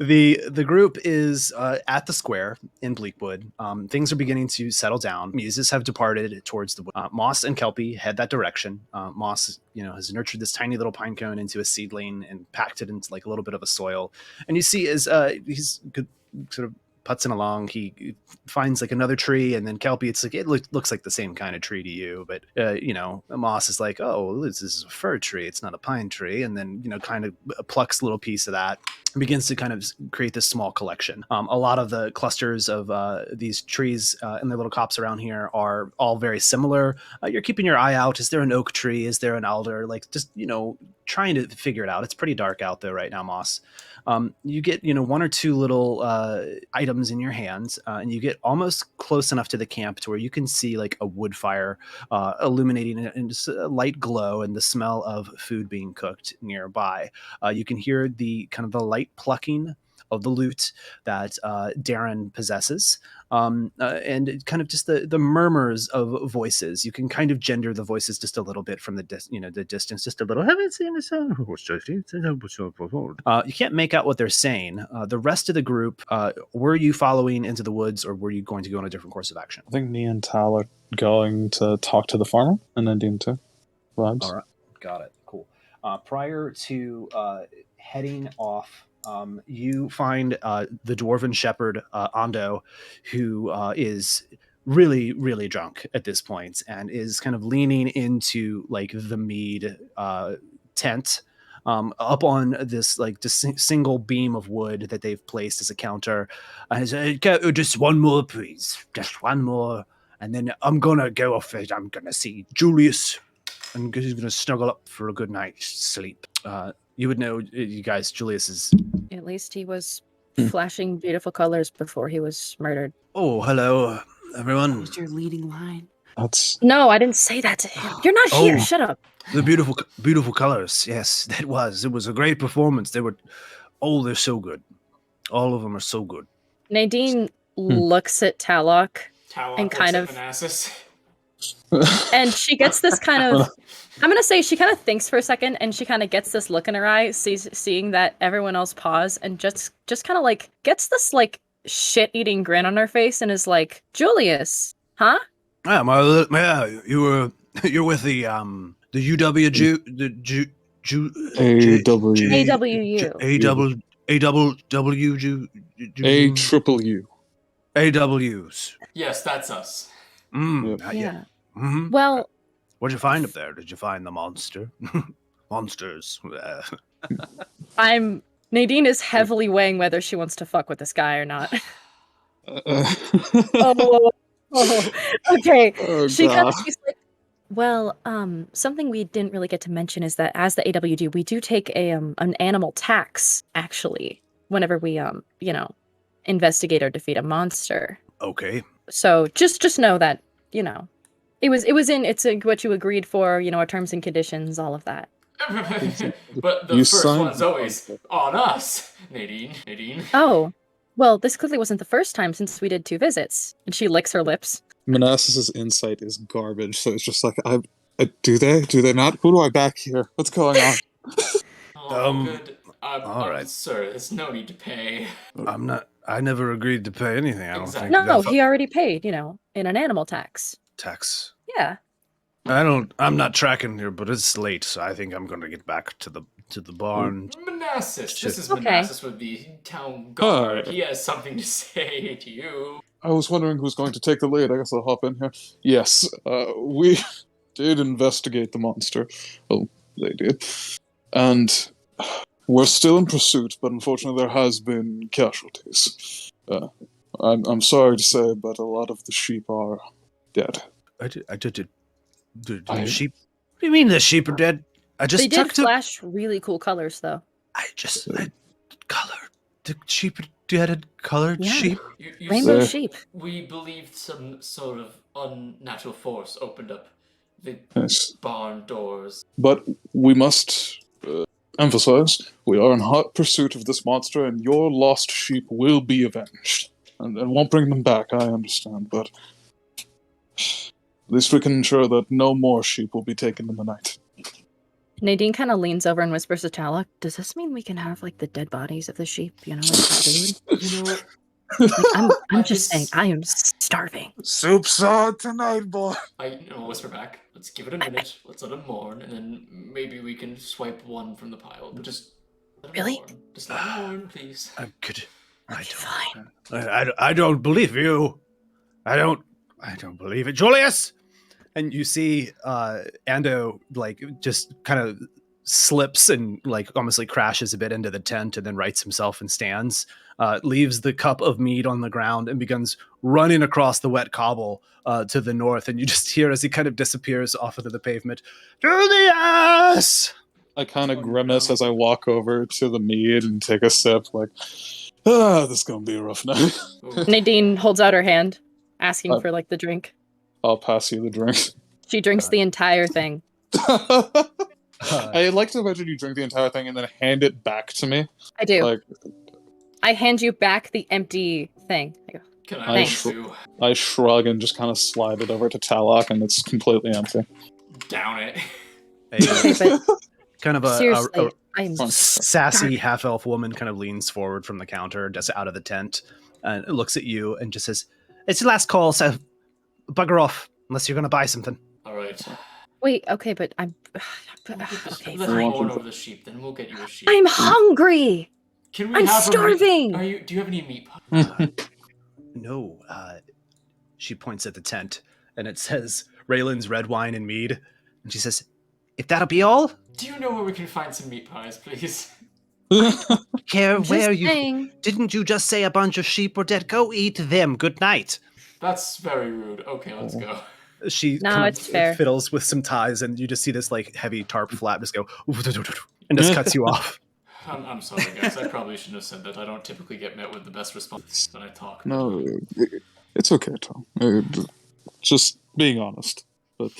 The group is at the square in Bleakwood. Things are beginning to settle down. Muses have departed towards the Mos and Kelpy head that direction. Mos, has nurtured this tiny little pine cone into a seedling and packed it into like a little bit of a soil. And you see as he's good, sort of putzing along, he finds like another tree, and then Kelpy, it's like it looks like the same kind of tree to you, but Moss is like, oh, this is a fir tree, it's not a pine tree, and then kind of plucks a little piece of that, begins to kind of create this small collection. A lot of the clusters of these trees and the little copse around here are all very similar. You're keeping your eye out. Is there an oak tree? Is there an alder? Like, just trying to figure it out. It's pretty dark out there right now, Moss. You get one or two little items in your hands, and you get almost close enough to the camp to where you can see like a wood fire illuminating it, and just a light glow and the smell of food being cooked nearby. You can hear the kind of the light plucking of the loot that Darren possesses, and kind of just the murmurs of voices. You can kind of gender the voices just a little bit from the distance, just a little. You can't make out what they're saying. The rest of the group, were you following into the woods, or were you going to go on a different course of action? I think me and Tal are going to talk to the farmer, and then Dean too. Vibes. All right, got it. Cool. Prior to heading off, you find the dwarven shepherd Ando, who is really, really drunk at this point, and is kind of leaning into like the mead tent up on this like single beam of wood that they've placed as a counter. And he said, just one more, please, just one more, and then I'm gonna go off it. I'm gonna see Julius, and he's gonna snuggle up for a good night's sleep. You would know, you guys, Julius is... At least he was flashing beautiful colors before he was murdered. Oh, hello, everyone. That was your leading line. No, I didn't say that to him. You're not here. Shut up. The beautiful colors. Yes, it was. It was a great performance. They're so good. All of them are so good. Nadine looks at Talok and kind of... and she gets this kind of... I'm going to say she kind of thinks for a second, and she kind of gets this look in her eye, seeing that everyone else pause, and just kind of like gets this like shit-eating grin on her face, and is like, Julius, huh? Yeah, you're with the UW, AWs. Yes, that's us. Yeah. Mm-hmm. Well, what'd you find up there? Did you find the monster? Monsters. Nadine is heavily weighing whether she wants to fuck with this guy or not. Okay. She's like, well, something we didn't really get to mention is that as the AWD, we do take an animal tax, actually, whenever we investigate or defeat a monster. Okay. So just know that, it's what you agreed for, our terms and conditions, all of that. But the first one's always on us, Nadine. Oh, well, this clearly wasn't the first time since we did 2 visits. And she licks her lips. Manassas's insight is garbage, so it's just like, do they not? Who do I back here? What's going on? Good. All right, sir. There's no need to pay. I never agreed to pay anything. I don't think. No, he already paid. In an animal tax. Tax. Yeah. I'm not tracking here, but it's late, so I think I'm going to get back to the barn. Manassas. This is Manassas with the town guard. He has something to say to you. I was wondering who's going to take the lead. I guess I'll hop in here. Yes, we did investigate the monster. Well, they did. And we're still in pursuit, but unfortunately there has been casualties. I'm sorry to say, but a lot of the sheep are dead. The sheep? What do you mean the sheep are dead? They did flash really cool colors, though. The sheep dead, colored sheep? Rainbow sheep. We believed some sort of unnatural force opened up the barn doors. But we must emphasize, we are in hot pursuit of this monster, and your lost sheep will be avenged. And won't bring them back, I understand, but at least we can ensure that no more sheep will be taken in the night. Nadine kind of leans over and whispers to Talak, does this mean we can have, like, the dead bodies of the sheep, like food? You know, Like, I'm I just saying, just- I am starving. Soup's on tonight, boy. I'll whisper back. Let's give it a minute. Let's let him mourn, and then maybe we can swipe one from the pile. But just let him Really? mourn. Just let him mourn, please. I'm good. Okay, fine. I don't believe you. I don't believe it, Julius. And you see Ando like just kind of slips and like almost like crashes a bit into the tent and then rights himself and stands, leaves the cup of mead on the ground and begins running across the wet cobble to the north. And you just hear as he kind of disappears off into the pavement, Julius! I kind of grimace as I walk over to the mead and take a sip, like, this is gonna be a rough night. Nadine holds out her hand, asking for, like, the drink. I'll pass you the drink. She drinks the entire thing. I like to imagine you drink the entire thing and then hand it back to me. I do. Like, I hand you back the empty thing. I go, Can I Thanks. too? I shrug and just kind of slide it over to Talak, and it's completely empty. Down it. okay, but Kind of seriously, I'm sassy half-elf woman kind of leans forward from the counter, just out of the tent, and looks at you and just says, "It's your last call, so bugger off unless you're going to buy something." All right. Wait, okay, but I'm okay, Let fine. him mourn over the sheep, then we'll get you a sheep. I'm hungry. Can we I'm have starving. Do you have any meat pies? No, she points at the tent, and it says Raylan's red wine and mead, and she says, "If that'll be all, Do you know where we can find some meat pies, please? care Just where you saying. didn't you just say a bunch of sheep were dead? Go eat them. Good night." That's very rude. Okay, let's go. She No, kind of it's fair. fiddles with some ties, and you just see this like heavy tarp flap just go and just cuts you off. I'm sorry, guys. I probably shouldn't have said that. I don't typically get met with the best response when I talk. No, it's okay, Tom. Just being honest. But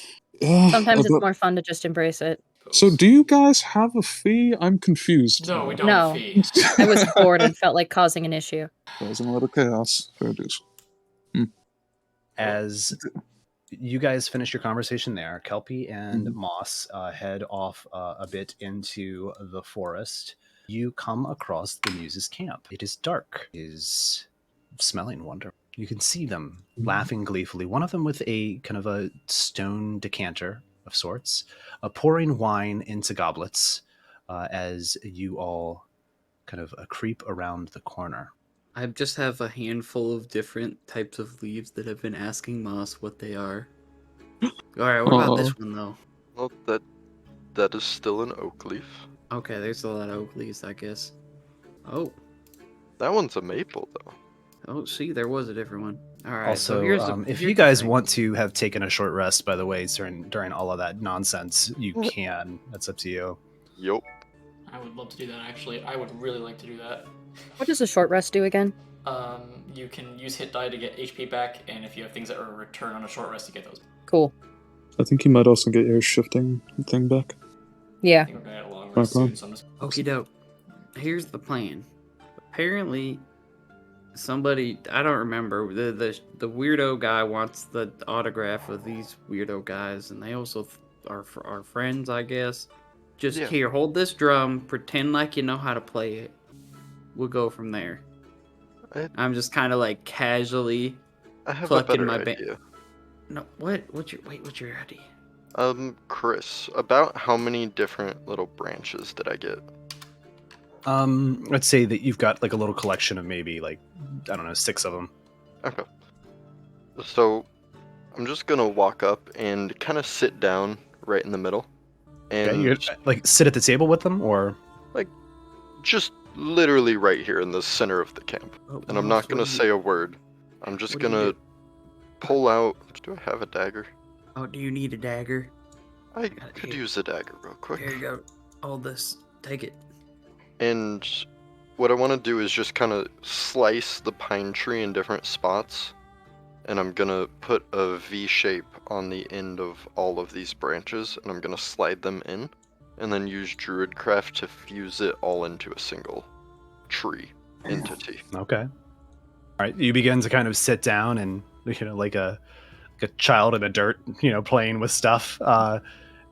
Sometimes it's but- more fun to just embrace it. So, do you guys have a fee? I'm confused. No, we don't No. fee. I was bored and felt like causing an issue. Causing a little chaos. Fair dues. As you guys finish your conversation there, Kelpy and Mhm. Moss head off a bit into the forest. You come across the Muses' camp. It is dark. It is smelling wonderful. You can see them laughing gleefully. One of them with a kind of a stone decanter of sorts, pouring wine into goblets as you all kind of creep around the corner. I just have a handful of different types of leaves that have been asking Moss what they are. Alright, what about this one though? Well, that is still an oak leaf. Okay, there's a lot of oak leaves, I guess. Oh, That one's a maple, though. oh, see, there was a different one. Alright, Also, so here's if here's you the guys thing. want to have taken a short rest, by the way, during all of that nonsense, you can. That's up to you. Yup. I would love to do that, actually. I would really like to do that. What does a short rest do again? You can use hit die to get HP back, and if you have things that are a return on a short rest, you get those. Cool. I think you might also get your shifting thing back. Yeah. I think we're gonna get a long rest Okay. soon, so I'm just. Okie doke. Here's the plan. Apparently, somebody, I don't remember, the weirdo guy wants the autograph of these weirdo guys, and they also are friends, I guess. Just Yeah. here, hold this drum, pretend like you know how to play it. We'll go from there. I'm just kind of like casually. I have a Plucking better my idea. No, what's your idea? Chris, about how many different little branches did I get? Let's say that you've got like a little collection of maybe like, I don't know, 6 of them. Okay. So, I'm just gonna walk up and kind of sit down right in the middle. And Okay, you're like sit at the table with them, or just literally right here in the center of the camp. And I'm not gonna say a word. I'm just what do you gonna do? pull out. Do I have a dagger? Oh, do you need a dagger? I Got it could here. use a dagger real quick. Here you go. Hold this. Take it. And what I want to do is just kind of slice the pine tree in different spots. And I'm going to put a V shape on the end of all of these branches. And I'm going to slide them in. And then use Druidcraft to fuse it all into a single tree entity. okay. All right, you begin to kind of sit down and like a child in the dirt, playing with stuff.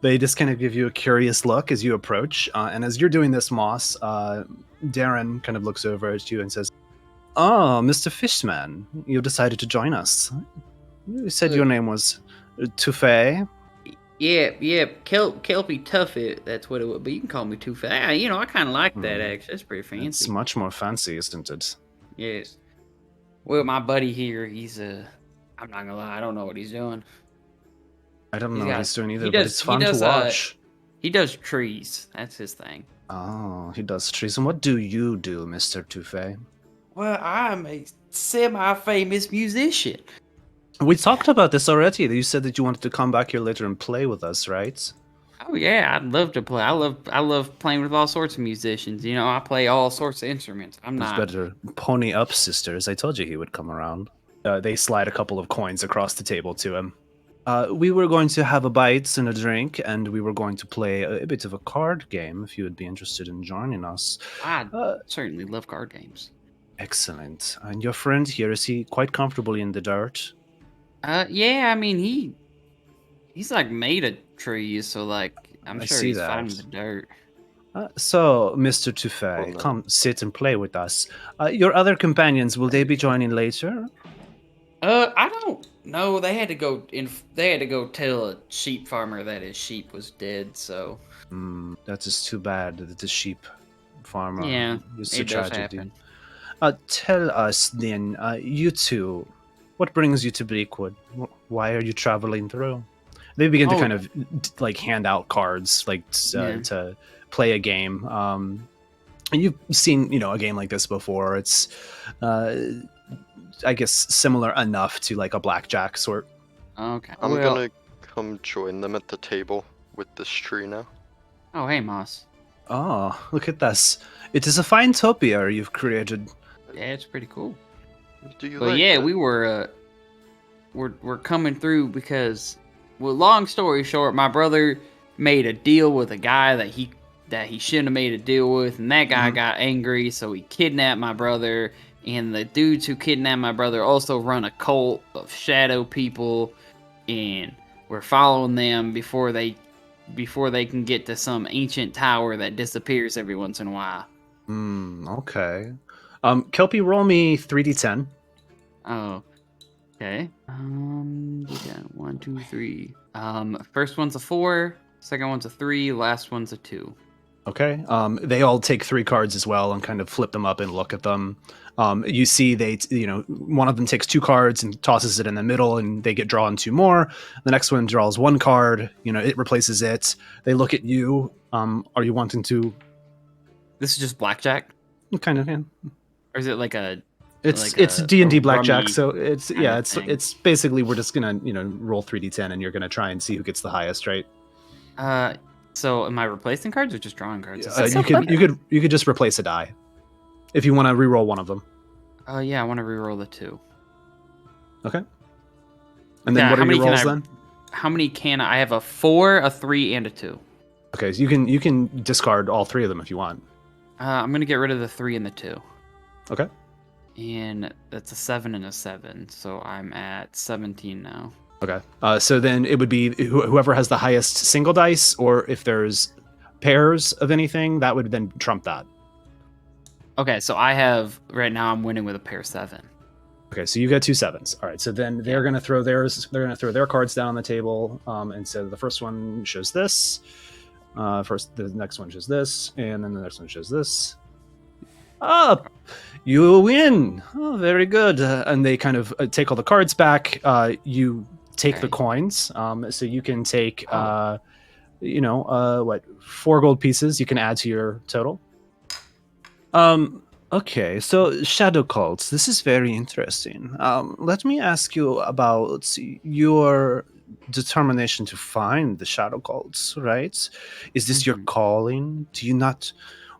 They just kind of give you a curious look as you approach. And as you're doing this, Moss, Darren kind of looks over at you and says, "Oh, Mr. Fishman, you decided to join us. You said your name was Tufay." Yeah, Kelpy Tuffet, that's what it would be. You can call me Two Fat. You know, I kind of like that, actually. That's pretty fancy. It's much more fancy, isn't it? Yes. Well, my buddy here, he's I'm not gonna lie, I don't know what he's doing. I don't know what he's doing either, he but does- it's he fun to does, watch. He does trees. That's his thing. Oh, he does trees. And what do you do, Mr. Tufay? Well, I'm a semi-famous musician. We talked about this already. You said that you wanted to come back here later and play with us, right? Oh yeah, I'd love to play. I love playing with all sorts of musicians. You know, I play all sorts of instruments. I'm It's not. better pony up, sisters. I told you he would come around. They slide a couple of coins across the table to him. We were going to have a bite and a drink, and we were going to play a bit of a card game if you would be interested in joining us. I certainly love card games. Excellent. And your friend here, is he quite comfortably in the dirt? Yeah, I mean he's like made of trees, so like I'm I sure see he's fine that. with the dirt. So, Mr. Tufay, come sit and play with us. Your other companions, will they be joining later? I don't know. They had to go tell a sheep farmer that his sheep was dead. So That is too bad that the sheep farmer. yeah, It's a it does tragedy. happen. Tell us then, you two, what brings you to Bleakwood? Why are you traveling through? They begin to kind of like hand out cards, like to play a game. And you've seen, a game like this before. It's, I guess, similar enough to like a blackjack sort. Okay. I'm gonna come join them at the table with this tree now. Oh, hey, Moss. Oh, look at this! It is a fine topia you've created. Yeah, it's pretty cool. Do you But like yeah, it? we were we're coming through because, well, long story short, my brother made a deal with a guy that he shouldn't have made a deal with, and that guy got angry, so he kidnapped my brother. And the dudes who kidnapped my brother also run a cult of shadow people, and we're following them before they can get to some ancient tower that disappears every once in a while. Okay. Kelpy, roll me 3d10. Oh, okay. We got 1, 2, 3. First one's a 4, second one's a 3, last one's a 2. Okay. They all take 3 cards as well and kind of flip them up and look at them. You see one of them takes 2 cards and tosses it in the middle, and they get drawn 2 more. The next one draws 1 card. It replaces it. They look at you. Are you wanting to? This is just blackjack, Kind of. Yeah. or is it like a? It's a D&D blackjack, rummy so it's thing? basically we're just gonna roll 3d10 and you're gonna try and see who gets the highest, right? So am I replacing cards or just drawing cards? You could just replace a die if you want to re-roll one of them. Yeah, I want to re-roll the 2. Okay. And then what are your rolls then? How many can I have? A 4, a 3, and a 2. Okay, so you can discard all 3 of them if you want. I'm gonna get rid of the 3 and the 2. Okay. And that's a 7 and a 7, so I'm at 17 now. Okay. So then it would be whoever has the highest single dice, or if there's pairs of anything, that would then trump that. Okay, so I have right now. I'm winning with a pair 7. Okay, so you got 2 7s. All right, so then they're gonna throw theirs. They're gonna throw their cards down on the table. And so the first one shows this. The next one shows this, and then the next one shows this. You win. Oh, very good. And they kind of take all the cards back. You take the coins. So you can take, 4 gold pieces you can add to your total. Okay, so shadow cults. This is very interesting. Let me ask you about your determination to find the shadow cults, right? Is this your calling? Do you not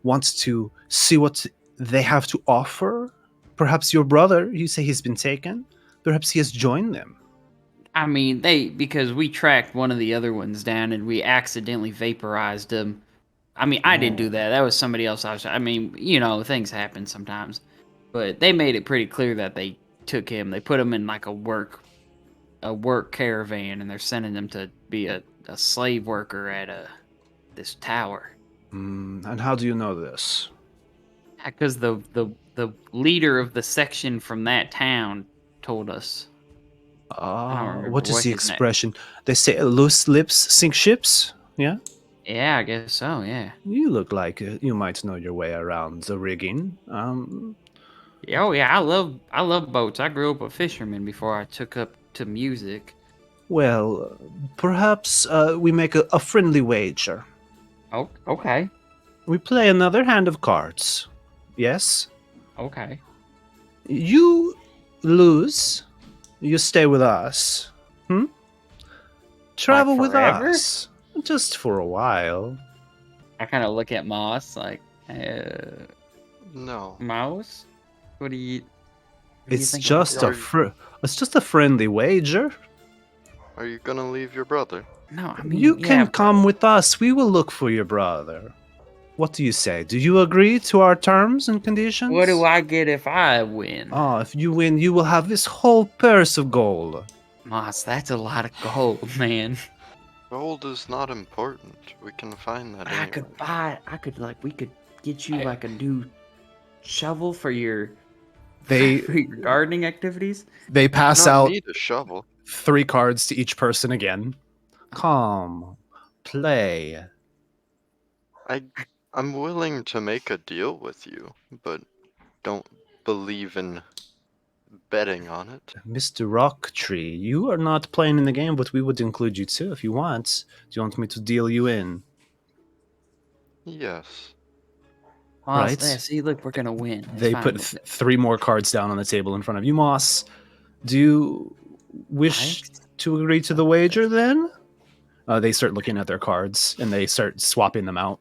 want to see what they have to offer? Perhaps your brother, you say he's been taken? Perhaps he has joined them. I mean, because we tracked one of the other ones down and we accidentally vaporized him. I mean, I didn't do that. That was somebody else. Things happen sometimes. But they made it pretty clear that they took him. They put him in like a work caravan, and they're sending him to be a slave worker at this tower. And how do you know this? Because the leader of the section from that town told us. remember What is what the his name- expression? They say loose lips sink ships? Yeah? Yeah, I guess so. Yeah. You look like you might know your way around the rigging. Oh yeah, I love boats. I grew up a fisherman before I took up to music. Well, perhaps we make a friendly wager. Oh, okay, We play another hand of cards. Yes? okay. You lose, you stay with us. Travel with forever? us. Just for a while. I kind of look at Moss like, No. Mouse, what do you? It's think just about it's just a friendly wager. Are you gonna leave your brother? No, I mean You yeah, can come with us. We will look for your brother. What do you say? Do you agree to our terms and conditions? What do I get if I win? Oh, if you win, you will have this whole purse of gold. Moss, that's a lot of gold, man. Gold is not important. We can find that anywhere. We could get you like a new shovel for your They for your gardening activities. they pass Not out need a shovel. 3 cards to each person again. Come, play. I'm willing to make a deal with you, but don't believe in betting on it. Mr. Rocktree, you are not playing in the game, but we would include you too if you want. Do you want me to deal you in? Yes. Moss, Right. yeah, see, look, we're gonna win. It's They fine. put 3 more cards down on the table in front of you. Moss, do you wish to agree to the wager then? They start looking at their cards and they start swapping them out.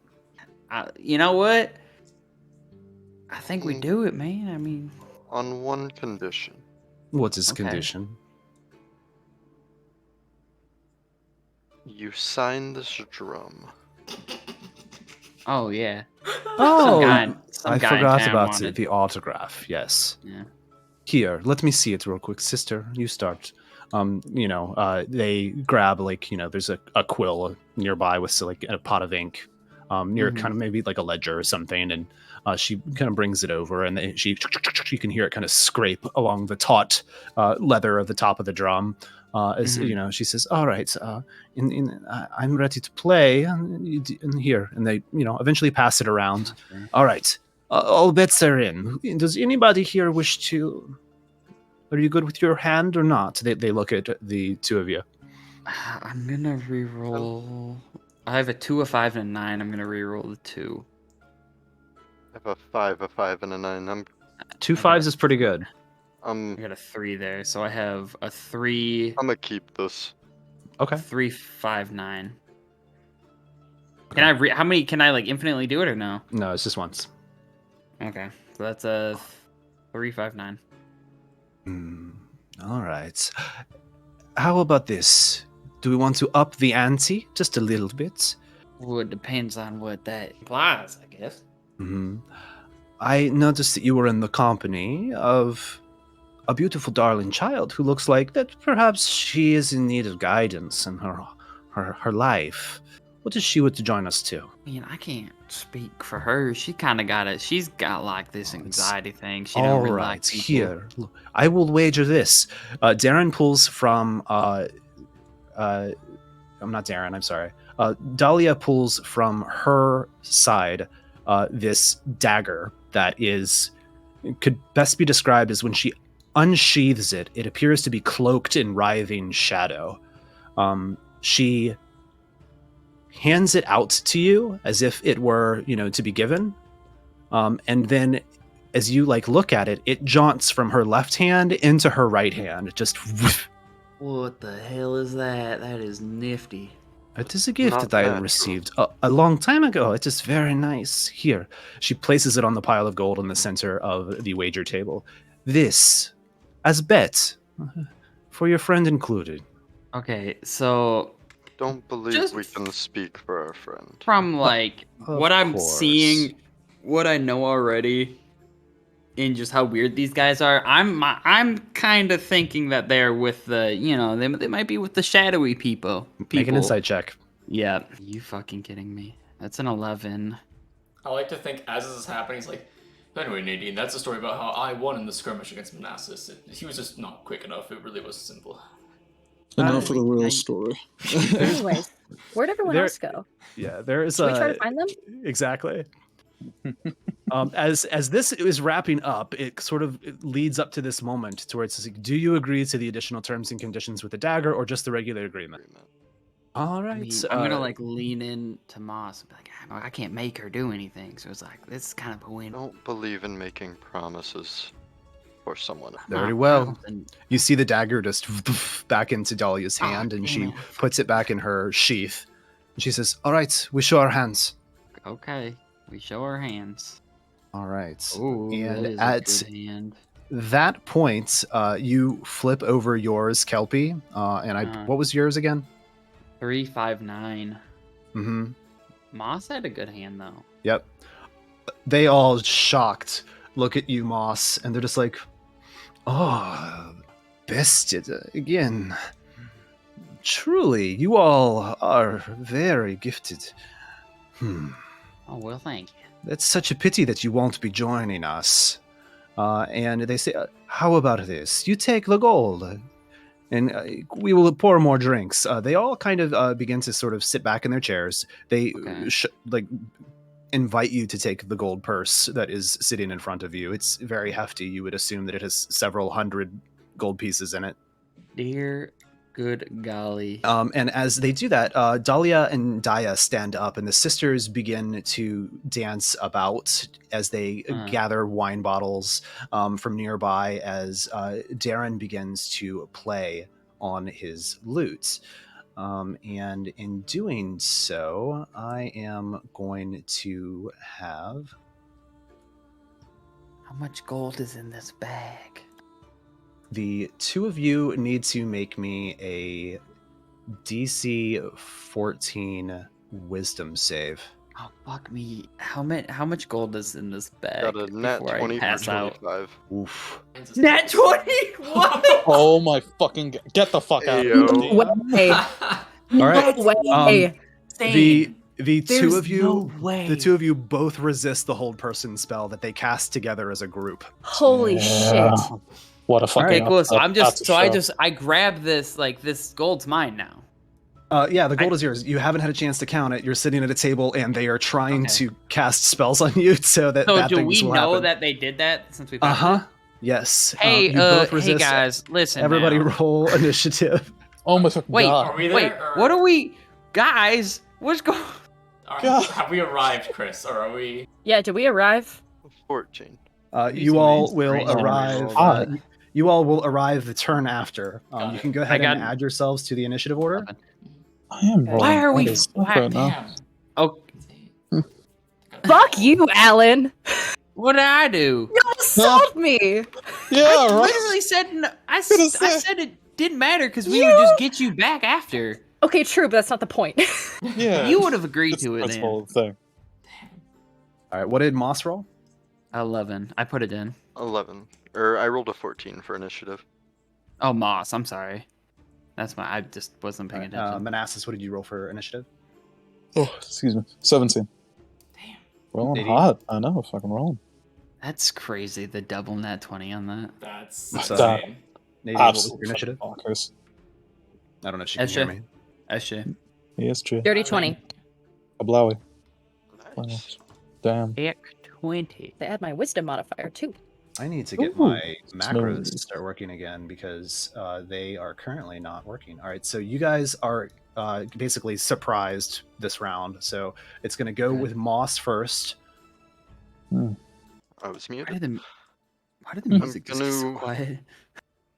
You know what? I think we Mm. do it, man. I mean, On one condition. What's his Okay. condition? You sign this drum. oh yeah. Oh, Some I guy in forgot town about wanted- the autograph. Yes. Yeah. Here, let me see it real quick. Sister, you start. They grab there's a quill nearby with like a pot of ink, near Mhm. kind of maybe like a ledger or something, and she kind of brings it over, and you can hear it kind of scrape along the taut leather of the top of the drum. As Mhm. she says, "All right, I'm ready to play." And here, and they eventually pass it around. Okay. All right, all bets are in. Does anybody here wish to? Are you good with your hand or not? They look at the two of you. I'm gonna reroll. I have a 2, a 5, and a 9. I'm gonna reroll the 2. I have a 5, and a 9. I'm 2 5s is pretty good. I got a 3 there, so I have a 3, gonna keep this. Okay. 3, 5, 9. Can I? How many? Can I like infinitely do it or no? No, it's just once. Okay, so that's a 3, 5, 9. All right. How about this? Do we want to up the ante just a little bit? Well, it depends on what that implies, I guess. I noticed that you were in the company of a beautiful, darling child who looks like that perhaps she is in need of guidance in her life. What does she want to join us to? I mean, I can't speak for her. She kind of got it. She's got like this anxiety thing. She don't All really right, like people. here. Look, I will wager this. Darren pulls from. I'm not Darren. I'm sorry. Dahlia pulls from her side this dagger that could best be described as when she unsheathes it, it appears to be cloaked in writhing shadow. She hands it out to you as if it were, to be given. And then as you look at it, it jaunts from her left hand into her right hand. Just What the hell is that? That is nifty. it is a gift Not that I natural. received a long time ago. It is very nice. Here, she places it on the pile of gold in the center of the wager table. This, as bet, for your friend included. Okay, so Don't believe Just- we can speak for our friend. from like Of what I'm course. seeing, what I know already, in just how weird these guys are. I'm kind of thinking that they're with the, they might be with the shadowy people. Make an insight check. Yeah. You fucking kidding me? That's an 11. I like to think as this is happening, it's like, anyway, Nadine, that's a story about how I won in the skirmish against Manassas. He was just not quick enough. It really was simple. Enough of the real story. Anyways, where'd everyone else go? Yeah, there is. Should we try to find them? Exactly. As this is wrapping up, it sort of leads up to this moment to where it's like, do you agree to the additional terms and conditions with the dagger or just the regular agreement? All right. I mean, I'm gonna like lean in to Moss and be like, I can't make her do anything. So it's like, this is kind of a win. I don't believe in making promises for someone. Very well. You see the dagger just back into Dahlia's hand, and she puts it back in her sheath. And she says, all right, we show our hands. Okay, we show our hands. All right. Ooh, and that is at a good hand. that point, you flip over yours, Kelpy. What was yours again? 359. Mm-hmm. Moss had a good hand though. Yep. They all shocked look at you, Moss, and they're just like, oh, bested again. Truly, you all are very gifted. Oh, well, thank you. It's such a pity that you won't be joining us. And they say, how about this? You take the gold, and we will pour more drinks. They all kind of begin to sort of sit back in their chairs. They invite you to take the gold purse that is sitting in front of you. It's very hefty. You would assume that it has several hundred gold pieces in it. Dear good golly. And as they do that, Dahlia and Daya stand up, and the sisters begin to dance about as they gather wine bottles from nearby, as Darren begins to play on his lute. And in doing so, I am going to have... How much gold is in this bag? The two of you need to make me a DC 14 wisdom save. Oh, fuck me. How much gold is in this bag? Got a nat 20 for 25. Oof. Nat 20? What? Oh my fucking god. Get the fuck out Yo. of No here. way. All right. No way. The two of you, no way. the two of you both resist the hold person spell that they cast together as a group. Holy shit. What a fucking Okay, cool. So that's a show. I grab this, like, this gold's mine now. Yeah, the gold is yours. You haven't had a chance to count it. You're sitting at a table, and they are trying to cast spells on you, so that So bad do things we will know happen. that they did that since we Yes. Hey, you both hey resist. guys, listen. Everybody now. roll initiative. Oh my fucking Wait, god. Are we there, wait, or- what are we, guys? What's going? Have we arrived, Chris, or are we? Yeah, did we arrive? 14. You all will strange arrive. numbers. You all will arrive the turn after. Got You it. can go ahead I and got- add yourselves to the initiative order. I am rolling. Why are we- What is that why- right now? Damn. Oh, Fuck you, Alan. what did I do? You assault me. Yeah, I right. literally said I Could've said it didn't matter because we would just get you back after. Okay, true, but that's not the point. Yeah. You would have agreed That's to the it. Then. principle of the thing. All right. What did Moss roll? 11. I put it in. 11. Or I rolled a 14 for initiative. Oh, Moss. I'm sorry. That's my. I just wasn't paying attention. Manassas, what did you roll for initiative? Oh, excuse me. 17. Damn. Rolling 80. hot. I know. Fucking rolling. That's crazy. The double nat 20 on that. That's That's insane. Nadine, what was Absolute your initiative? bonkers. I don't know if she can hear me. Esha. Yes, true. Dirty 20. A blowy. Nice. Damn. Heck 20. They add my wisdom modifier too. I need to get Ooh, my macros to smooth. start working again because they are currently not working. All right, so you guys are basically surprised this round. So it's going to go with Moss first. I was Why muted. did the music just get so gonna- quiet?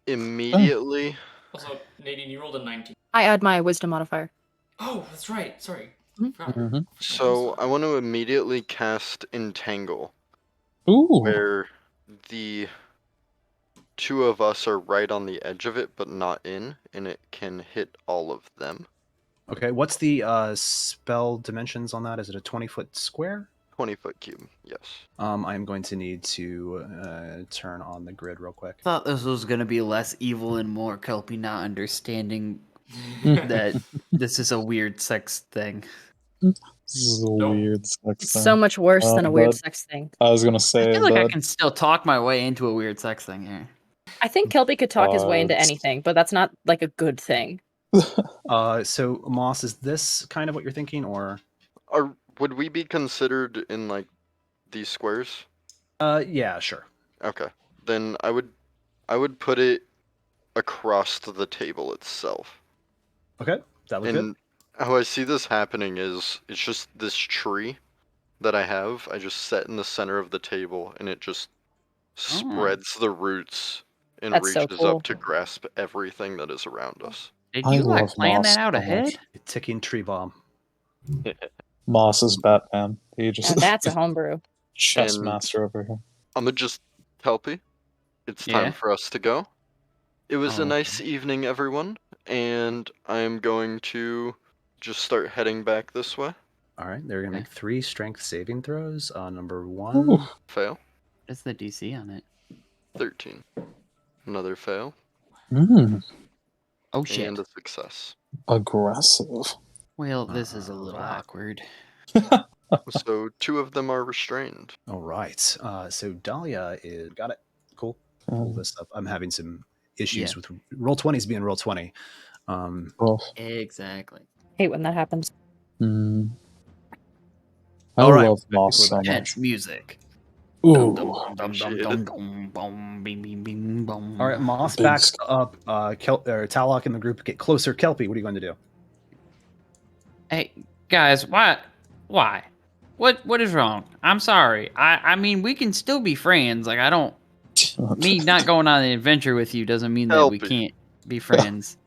Immediately. Also, Nadine, you rolled a 19. I add my wisdom modifier. Oh, that's right. Sorry. Mhm. Forgot. Mm-hmm. So I want to immediately cast Entangle, Ooh. where the two of us are right on the edge of it, but not in, and it can hit all of them. Okay, what's the spell dimensions on that? Is it a 20-foot square? 20-foot cube. Yes. I'm going to need to turn on the grid real quick. Thought this was gonna be less evil and more Kelpy not understanding that this is a weird sex thing. This is a Nope. weird sex It's thing. so much worse than a weird Bud, sex thing. I was gonna I say feel like I that. can still talk my way into a weird sex thing here. I think Kelpy could talk his way into Buds. anything, but that's not like a good thing. So Moss, is this kind of what you're thinking, or? Would we be considered in like these squares? Yeah, sure. Okay. Then I would put it across the table itself. Okay, that looks And how I see this happening is it's just this tree that I have. I just set in the center of the table, and it just spreads the roots and That's so reaches cool. up to grasp everything that is around us. Did I you like love plan Moss that out so much. ahead? good. Ticking tree bomb. Moss is Batman. He And just that's a homebrew. chess And- master over here. I'm gonna just Kelpy. It's Yeah? time for us to go. It was Oh, a nice evening, everyone, and I'm going to just start heading back this way. All right, they're gonna Okay. make 3 strength saving throws. Number 1. Ooh, Fail. What's the DC on it? 13. Another fail. Oh shit. And a success. aggressive. Well, this is a little Alright. awkward. So 2 of them are restrained. All right. So Dahlia is got it. Cool. Pull Um, this up. I'm having some issues Yeah. with roll 20s being roll 20. rough. Exactly. Hate when that happens. Mm. I All right. love Moss We're so back. much. Tense music. Ooh, Appreciate it. All right, Moss Big backs stuff. up. Talok in the group get closer. Kelpy, what are you going to do? Hey guys, why? What is wrong? I'm sorry. I mean, we can still be friends. Like I don't. Me not going on an adventure with you doesn't mean that we Kelpy. can't be friends.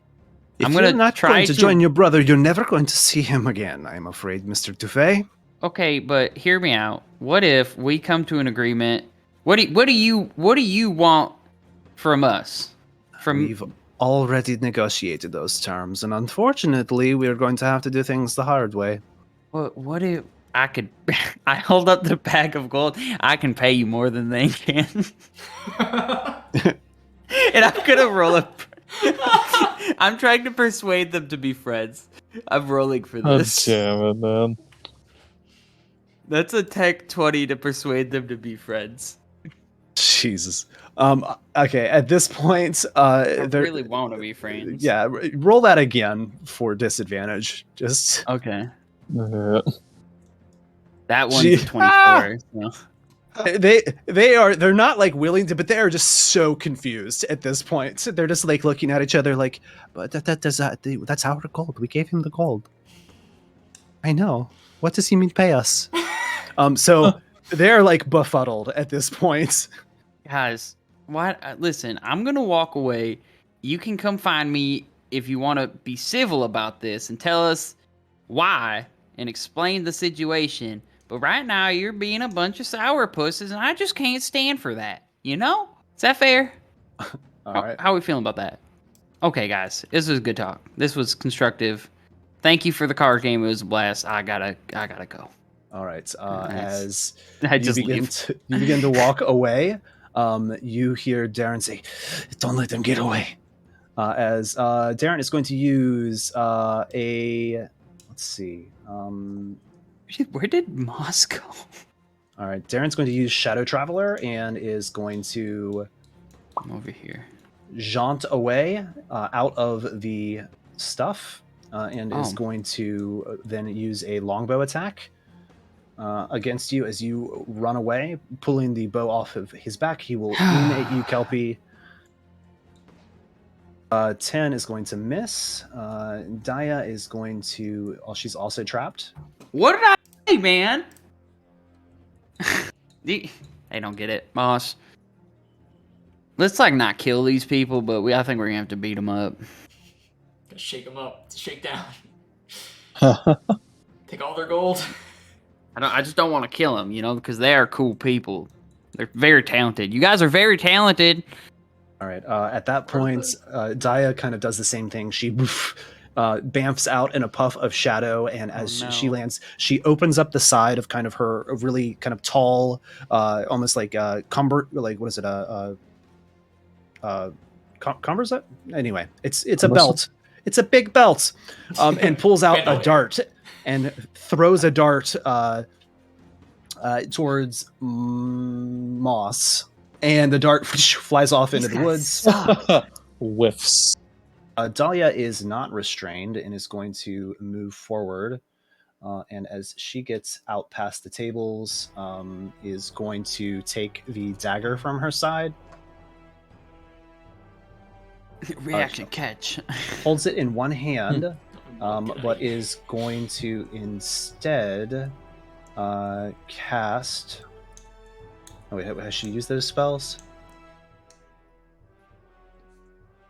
If I'm you're gonna not try going to to- join your brother, you're never going to see him again. I'm afraid, Mr. Dufay. Okay, but hear me out. What if we come to an agreement? What do you want from us? We've already negotiated those terms, and unfortunately, we're going to have to do things the hard way. What if I could? I hold up the bag of gold. I can pay you more than they can, and I'm gonna roll a. I'm trying to persuade them to be friends. I'm rolling for God this. damn it, man. That's a tech 20 to persuade them to be friends. Jesus. Okay, at this point, I they're- really want to be friends. Yeah, roll that again for disadvantage. Just Okay. Yeah. That one's Gee. a 24. So. they're not like willing to, but they are just so confused at this point. So they're just like looking at each other like, but that's our gold. We gave him the gold. I know. What does he mean pay us? So they're like befuddled at this point. Guys, what? Listen, I'm gonna walk away. You can come find me if you want to be civil about this and tell us why and explain the situation. But right now, you're being a bunch of sourpusses, and I just can't stand for that. You know? Is that fair? All how, right. how are we feeling about that? Okay, guys, this was good talk. This was constructive. Thank you for the card game. It was a blast. I gotta go. All right. Nice. As I you just begin, leave. you begin to walk away, you hear Darren say, "Don't let them get away." As Darren is going to use a, let's see. Where did Moss go? All right, Darren's going to use Shadow Traveler and is going to I'm over here. jaunt away out of the stuff and is Oh. going to then use a longbow attack against you as you run away, pulling the bow off of his back. He will aim at you, Kelpy. 10 is going to miss. Daya is going to... Oh, she's also trapped. What did I say, man? They don't get it, Moss. Let's like not kill these people, but I think we're gonna have to beat them up. Gotta shake them up. Shake down. Take all their gold. I just don't want to kill them, you know, because they are cool people. They're very talented. You guys are very talented. All right. At that point, Daya kind of does the same thing. She bamfs out in a puff of shadow, and as no. she lands, she opens up the side of kind of her a really kind of tall, almost like cumber, like what is it? Cumber is that? Anyway, it's a belt. It's a big belt, and pulls out a dart and throws a dart towards Mos, and the dart flies off into the woods. Whiffs. Dahlia is not restrained and is going to move forward. And as she gets out past the tables, is going to take the dagger from her side. Reaction catch. Holds it in one hand, but is going to instead cast... Oh, wait, has she used those spells?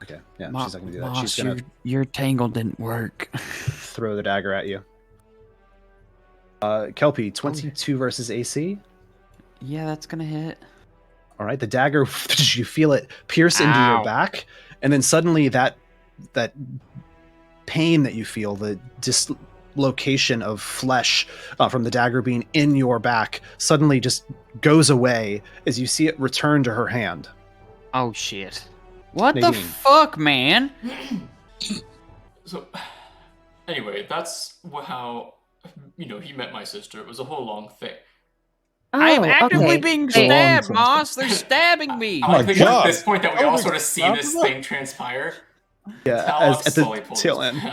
Okay, yeah, she's not going to do that. Mos, She's going to your tangle didn't work. throw the dagger at you. Kelpy, 22 versus AC. Yeah, that's gonna hit. All right, the dagger, you feel it pierce into your back, and then suddenly that pain that you feel, the dislocation of flesh from the dagger being in your back, suddenly just goes away as you see it return to her hand. Oh shit! What Nadine. the fuck, man? So, anyway, that's how, he met my sister. It was a whole long thing. I'm actively being stabbed, Hey. Mos. They're stabbing me. Oh my I think God. at this point that we all Holy sort of see crap. this thing transpire. Yeah, Talon at the slowly pulls tail his- end.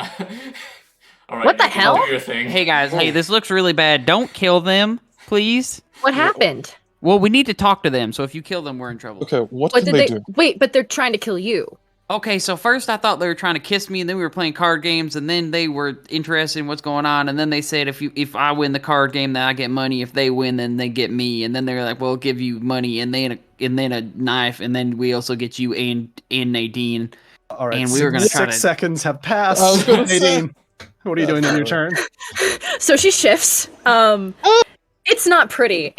All right, What the you can hell? Do your thing. Hey guys, hey, this looks really bad. Don't kill them, please. What happened? Well, we need to talk to them. So if you kill them, we're in trouble. Okay, what What can did they they do? wait? But they're trying to kill you. Okay, so first I thought they were trying to kiss me, and then we were playing card games, and then they were interested in what's going on, and then they said if I win the card game, then I get money. If they win, then they get me. And then they're like, "Well, we'll give you money, and then a knife, and then we also get you and Nadine." All right, And we were gonna try 6 to- seconds have passed. I was gonna say- Nadine, what are you doing in your turn? So she shifts. It's not pretty.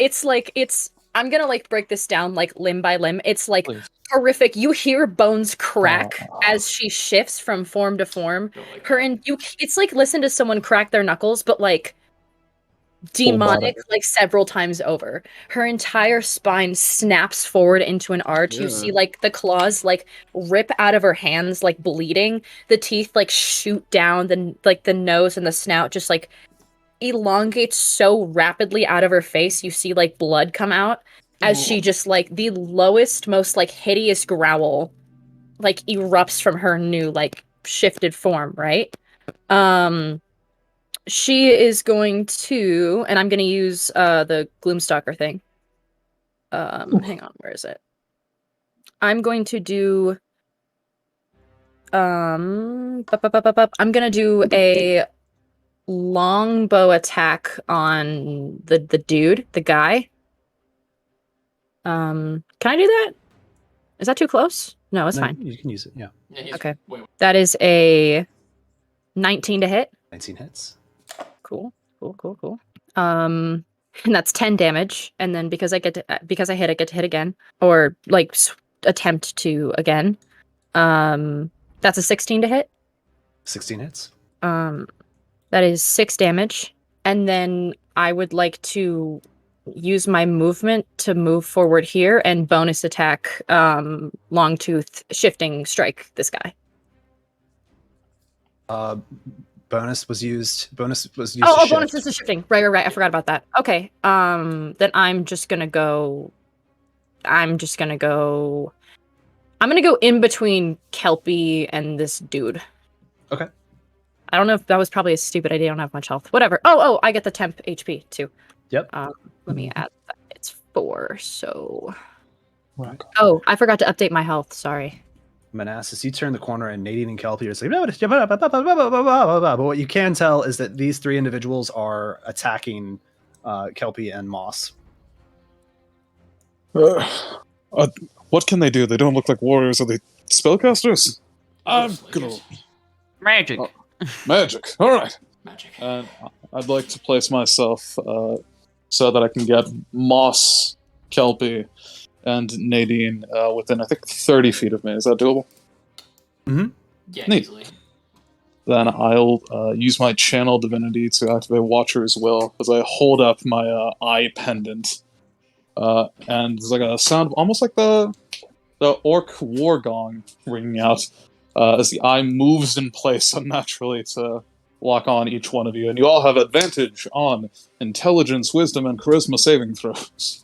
I'm gonna break this down limb by limb. It's Please. horrific. You hear bones crack as she shifts from form to form. Don't like It's like listen to someone crack their knuckles, but demonic, several times over. Her entire spine snaps forward into an arch. You see the claws rip out of her hands, bleeding. The teeth shoot down. The nose and the snout just elongates so rapidly out of her face. You see blood come out as she just the lowest, most hideous growl erupts from her new shifted form, right? She is going to, and I'm going to use the Gloomstalker thing. Hang on, where is it? I'm going to do I'm going to do a longbow attack on the dude, the guy. Can I do that? Is that too close? No, it's No, fine. You can use it, yeah. Yeah, he's Okay. Wait, That is a 19 to hit. 19 hits. Cool. And that's 10 damage. And then because I hit, I get to hit again, or attempt to again. That's a 16 to hit. 16 hits. That is 6 damage. And then I would like to use my movement to move forward here and bonus attack Longtooth shifting strike this guy. Bonus was used. Bonus was used. Oh, to bonus shift. is shifting. Right. I forgot about that. Okay. Then I'm gonna go in between Kelpy and this dude. Okay. I don't know if that was probably a stupid idea. I don't have much health. Whatever. Oh, I get the temp HP too. Yep. Let me add that. It's 4, so... Right. Oh, I forgot to update my health. Sorry. Manassas, you turn the corner and Nadine and Kelpy are saying, but what you can tell is that these 3 individuals are attacking Kelpy and Mos. What can they do? They don't look like warriors. Are they spellcasters? I'm Looks like gonna it. Magic. Oh. magic. All right. Magic. And I'd like to place myself so that I can get Mos, Kelpy, and Nadine within, I think, 30 feet of me. Is that doable? Yeah, neat. easily. then I'll use my channel divinity to activate Watcher's Will as I hold up my eye pendant. And there's like a sound almost like the orc war gong ringing out as the eye moves in place unnaturally to lock on each one of you. And you all have advantage on intelligence, wisdom, and charisma saving throws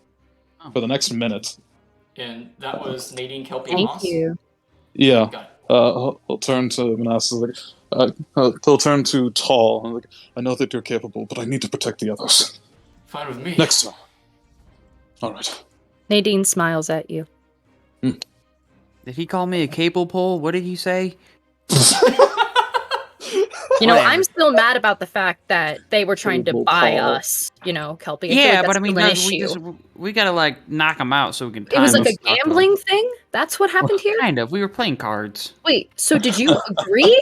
for the next minute. And that was Nadine, Kelpy, Thank Moss. you. Yeah. Got it. He'll turn to Manassas, he'll turn to Tall, and I know that you're capable, but I need to protect the others. Fine with me. Next time. Alright. Nadine smiles at you. Did he call me a cable pull? What did he say? You know, Whatever. I'm still mad about the fact that they were trying to Cable buy Paul. us, you know, Kelpy. I feel Yeah, like but that's I mean, still an issue. we gotta like knock him out so we can. It was time like a this stuff. gambling thing? That's what happened here? Kind of. We were playing cards. Wait, so did you agree?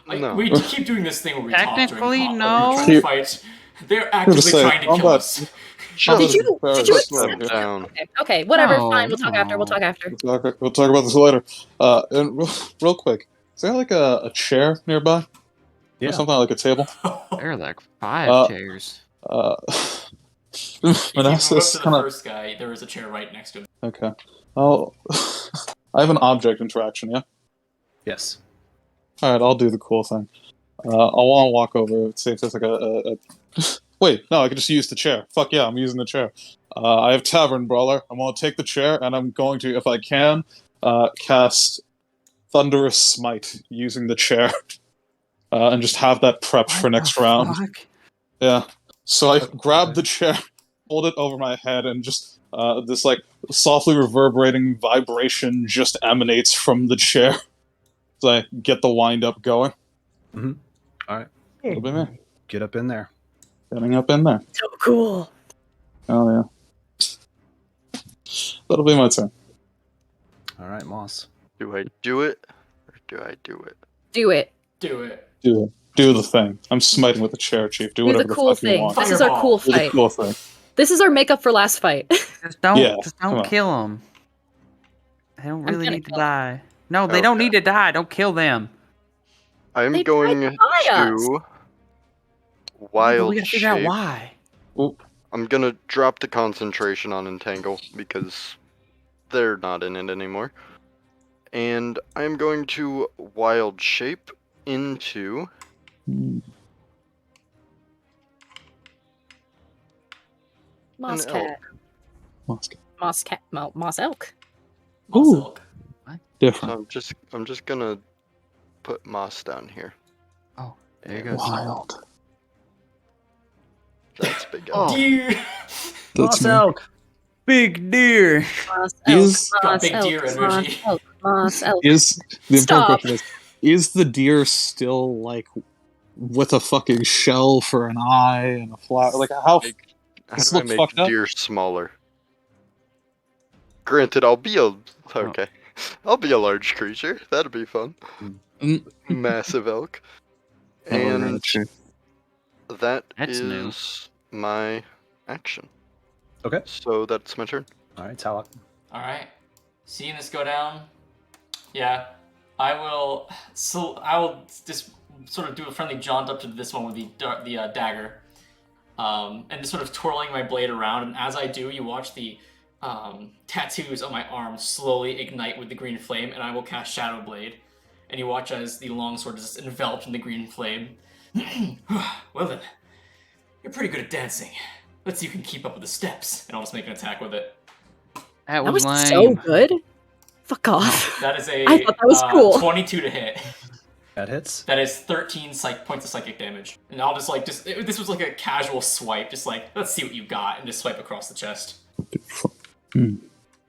No. We keep doing this thing where we talk Technically, during no. trying to fight. They're actively say, trying to kill combat- us. Did you Slow accept it? down. Okay, whatever, No, fine, we'll talk after, we'll no. talk after. We'll talk about this later. And real quick, is there like a chair nearby? Yeah. Or something like a table? There are like 5 chairs. If you move up Manassas to the kind of... first guy, there is a chair right next to him. Okay. Oh, I have an object interaction, yeah? Yes. Alright, I'll do the cool thing. I'll want to walk over, see if there's like a... Wait, no, I can just use the chair. Fuck yeah, I'm using the chair. I have Tavern Brawler. I'm going to take the chair, and I'm going to, if I can, cast Thunderous Smite using the chair. And just have that prepped for next round. Fuck? Yeah. So I grab the chair, hold it over my head, and just this like softly reverberating vibration just emanates from the chair. So I get the wind up going. Mhm. All right. That'll be me. Get up in there. Getting up in there. So cool. Oh yeah. That'll be my turn. All right, Moss. Do I do it? Or do I do it? Do it. Do it. Do it. Do the thing. I'm smiting with the chair, Chief. Do Do whatever the the cool fuck you thing. want. This is our Fireball. cool Do the fight. cool thing. This is our makeup for last fight. Just don't, Yeah, just come don't on. kill them. They don't really gonna need to kill 'em. die. No, they don't Okay. need to die. Don't kill them. I'm They going tried to buy us. to But wild we gotta figure out shape. why. I'm gonna drop the concentration on Entangle because they're not in it anymore. And I'm going to wild shape into Moss An cat. Let's go. Moss cat. Moss elk. Ooh. Silk. so Different. I'm just gonna put moss down here. Oh, there you And go. Wild. That's big. Oh. Deer. That's me. elk. Big deer. Moss elk. Is- Got Moss big elk. deer Moss energy. elk. Moss elk. Is the important Stop. question is the deer still like with a fucking shell for an eye and a flower? Like how? How This do I look make fucked up? deer smaller? Granted, I'll be a okay. I'll be a large creature. That'd be fun. Mm. Massive elk. Oh, And right, true. that That's is new. my action. Okay. So that's my turn. All right, Talok. All right. Seeing this go down, yeah, I will. So I will just sort of do a friendly jaunt up to this one with the dagger, and just sort of twirling my blade around. And as I do, you watch the tattoos on my arm slowly ignite with the green flame, and I will cast Shadow Blade. And you watch as the longsword is enveloped in the green flame. Well then, you're pretty good at dancing. Let's see if you can keep up with the steps. And I'll just make an attack with it. That That was was lame. so good. Fuck off. That is a I thought that was cool. 22 to hit. That hits. That is 13 points of psychic damage. And I'll just this was like a casual swipe, just like, let's see what you got, and just swipe across the chest.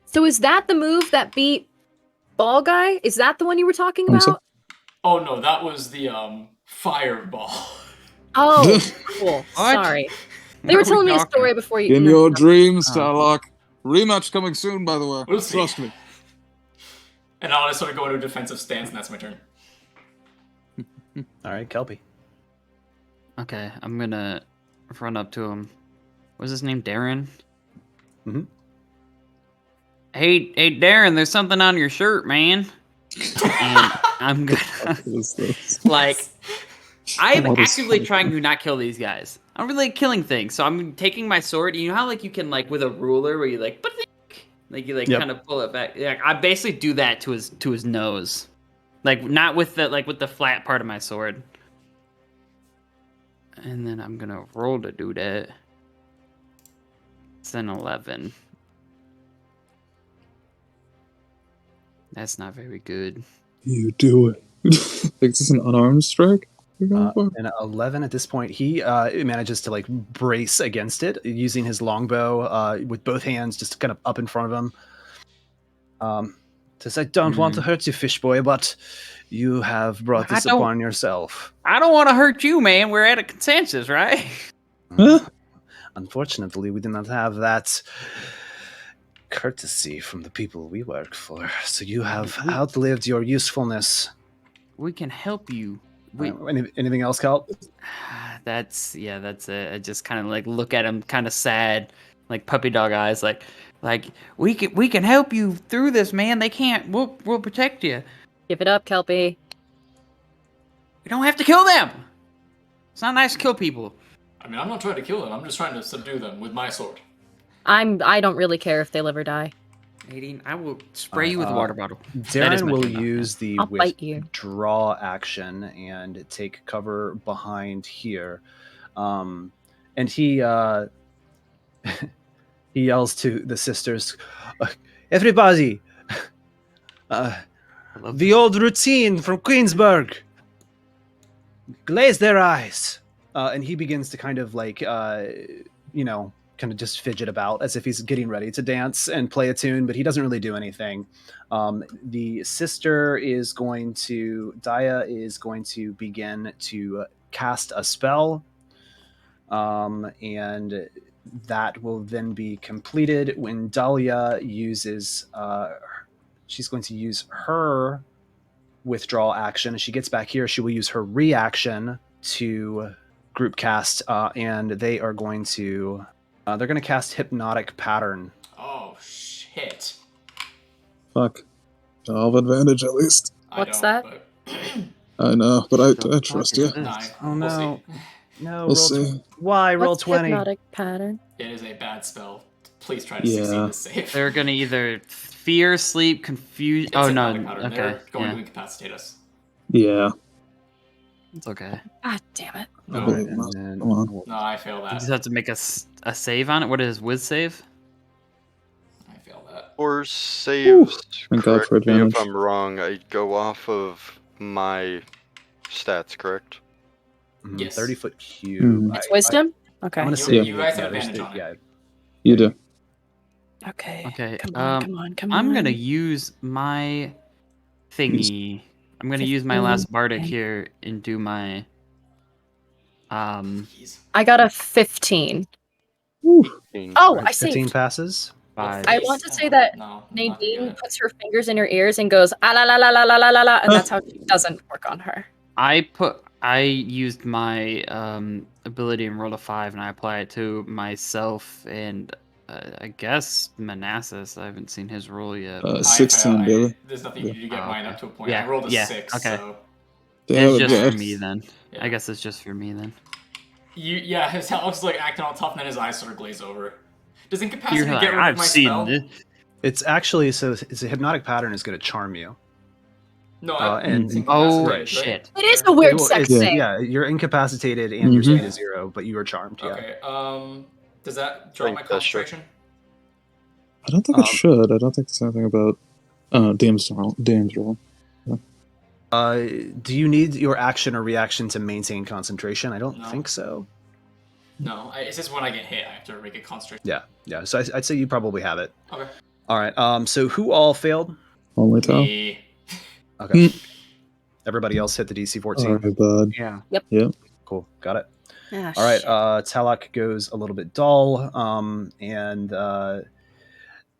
So is that the move that beat Ball Guy? Is that the one you were talking I'm so- about? Oh no, that was the fireball. Oh, cool. What? Sorry. They were What are we telling me a talking? story before you. In no, your no. dreams, Oh. Tarlock. Rematch coming soon, by the way. We'll see. Trust me. And I'll just sort of go into a defensive stance, and that's my turn. All right, Kelpy. Okay, I'm gonna run up to him. What's his name? Darren? Mhm. Hey, Darren, there's something on your shirt, man. And I'm gonna What is this? like I'm What is actively funny? trying to not kill these guys. I'm really killing things. So I'm taking my sword. You know how like you can like with a ruler where you like you like Yep. kind of pull it back. Yeah, I basically do that to his nose. Like not with the flat part of my sword. And then I'm gonna roll to do that. It's an 11. That's not very good. You do it. Like, is this an unarmed strike you're going for? An 11 at this point. He manages to like brace against it using his longbow with both hands, just kind of up in front of him. Says, "I don't want to hurt you, fish boy, but you have brought this upon yourself." I don't want to hurt you, man. We're at a consensus, right? Huh? Unfortunately, we do not have that courtesy from the people we work for. So you have outlived your usefulness. We can help you. Anything else, Kelp? That's it. I just kind of like look at him, kind of sad, like puppy dog eyes, like we can help you through this, man. They can't. We'll protect you. Give it up, Kelpy. We don't have to kill them. It's not nice to kill people. I mean, I'm not trying to kill them. I'm just trying to subdue them with my sword. I don't really care if they live or die. Nadine, I will spray you with a water bottle. Darren will use the I'll bite you. withdraw action and take cover behind here. And he he yells to the sisters, "Everybody, the old routine from Queensburg. Glaze their eyes." And he begins to kind of like, kind of just fidget about as if he's getting ready to dance and play a tune, but he doesn't really do anything. The sister is going to, Daya is going to begin to cast a spell. And that will then be completed when Dahlia uses, she's going to use her withdrawal action. As she gets back here, she will use her reaction to group cast, and they are going to, they're going to cast Hypnotic Pattern. Oh, shit. Fuck. I'll have advantage at least. What's that? I know, but I trust you. Oh no. No, We'll see. Why? Roll What's 20. Hypnotic Pattern? It is a bad spell. Please try to succeed this save. They're gonna either fear, sleep, confuse. It's Oh a no. hypnotic pattern. Okay. They're going Yeah. to incapacitate us. Yeah. It's okay. God damn it. No, All right, and then Come on. no, I fail You that. just have to make a save on it. What is whiz save? I fail that. Or saves, Thank God correct for me advantage. if I'm wrong, I go off of my stats, correct? Yes. 30-foot cube. Mhm. It's wisdom? Okay. I'm gonna You- say you guys have there's advantage on it. Yeah, You do. Okay. Okay. Come on. I'm gonna use my thingy. I'm gonna use my last bardic Okay. here and do my Jeez. I got a 15. Woo. Oh, Alright, I 15 saved. passes. five. I want to say that No, I'm not gonna Nadine get it. puts her fingers in her ears and goes, ah la la la la la la la la, and that's how it doesn't work on her. I used my ability and rolled a 5 and I apply it to myself and I guess Manassas. I haven't seen his roll yet. I 16, fail. Billy. There's nothing you can do to get Oh, mine okay. up to a point. Yeah, I rolled a yeah, 6, okay. so It's just yeah. for me then. yeah. I guess it's just for me then. His Alex like acting all tough, and then his eyes sort of glaze over. Does incapacity You're get like, rid of I've my seen spell? this. It's actually, so it's a Hypnotic Pattern is going to charm you. No, and- it's Oh incapacitated, right? shit. It is a weird Well, sex it's- thing. Yeah, you're incapacitated and your Mhm. speed is 0, but you are charmed. Yeah. Okay. Does that drop Think my that's true. concentration? I don't think it should. I don't think there's anything about DM's roll. Do you need your action or reaction to maintain concentration? I don't No. think so. No, it's just when I get hit, I have to make a concentration. Yeah. So I'd say you probably have it. Okay. All right. So who all failed? Only Tal. Me. Okay. Everybody else hit the DC 14. Alright, bud. Yeah. Cool. Got it. Ah, All right. shit. Talak goes a little bit dull. And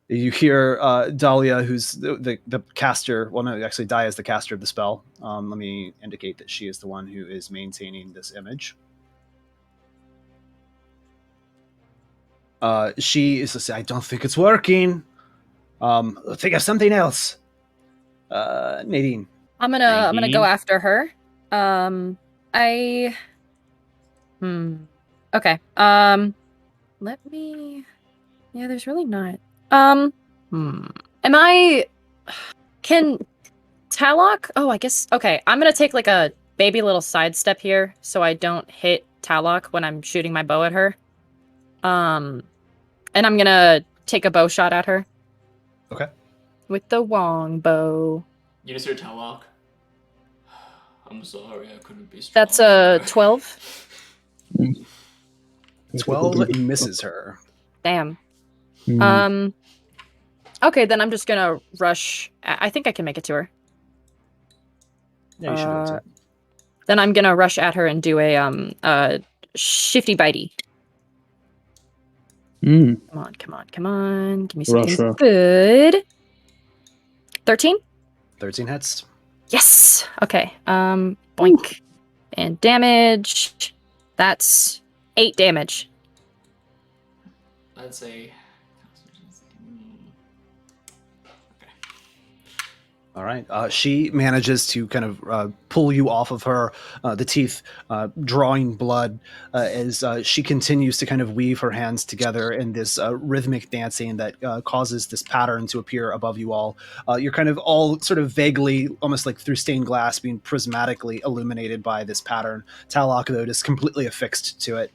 you hear Dahlia, who's the caster. Well, no, actually, Dahlia is the caster of the spell. Let me indicate that she is the one who is maintaining this image. She is to say, I don't think it's working. Think of something else. Nadine. I'm gonna go after her. Okay. Let me. Yeah, there's really not. Am I? Can Talok? Oh, I guess. Okay, I'm gonna take like a baby little sidestep here, so I don't hit Talok when I'm shooting my bow at her. And I'm gonna take a bow shot at her. Okay. With the Wong bow. You just hear Talok. I'm sorry, I couldn't be stronger. That's a 12. 12 misses her. Damn. Hmm. Okay, then I'm just gonna rush. I think I can make it to her. Yeah, you should be able to. Then I'm gonna rush at her and do a shifty bitey. Hmm. Come on. Give me something Russia. good. 13? 13 hits. Yes. Okay. Boink. And damage. That's 8 damage. I'd say. All right. She manages to kind of pull you off of her, the teeth drawing blood, as she continues to kind of weave her hands together in this rhythmic dancing that causes this pattern to appear above you all. You're kind of all sort of vaguely, almost like through stained glass, being prismatically illuminated by this pattern. Talok, though, is completely affixed to it.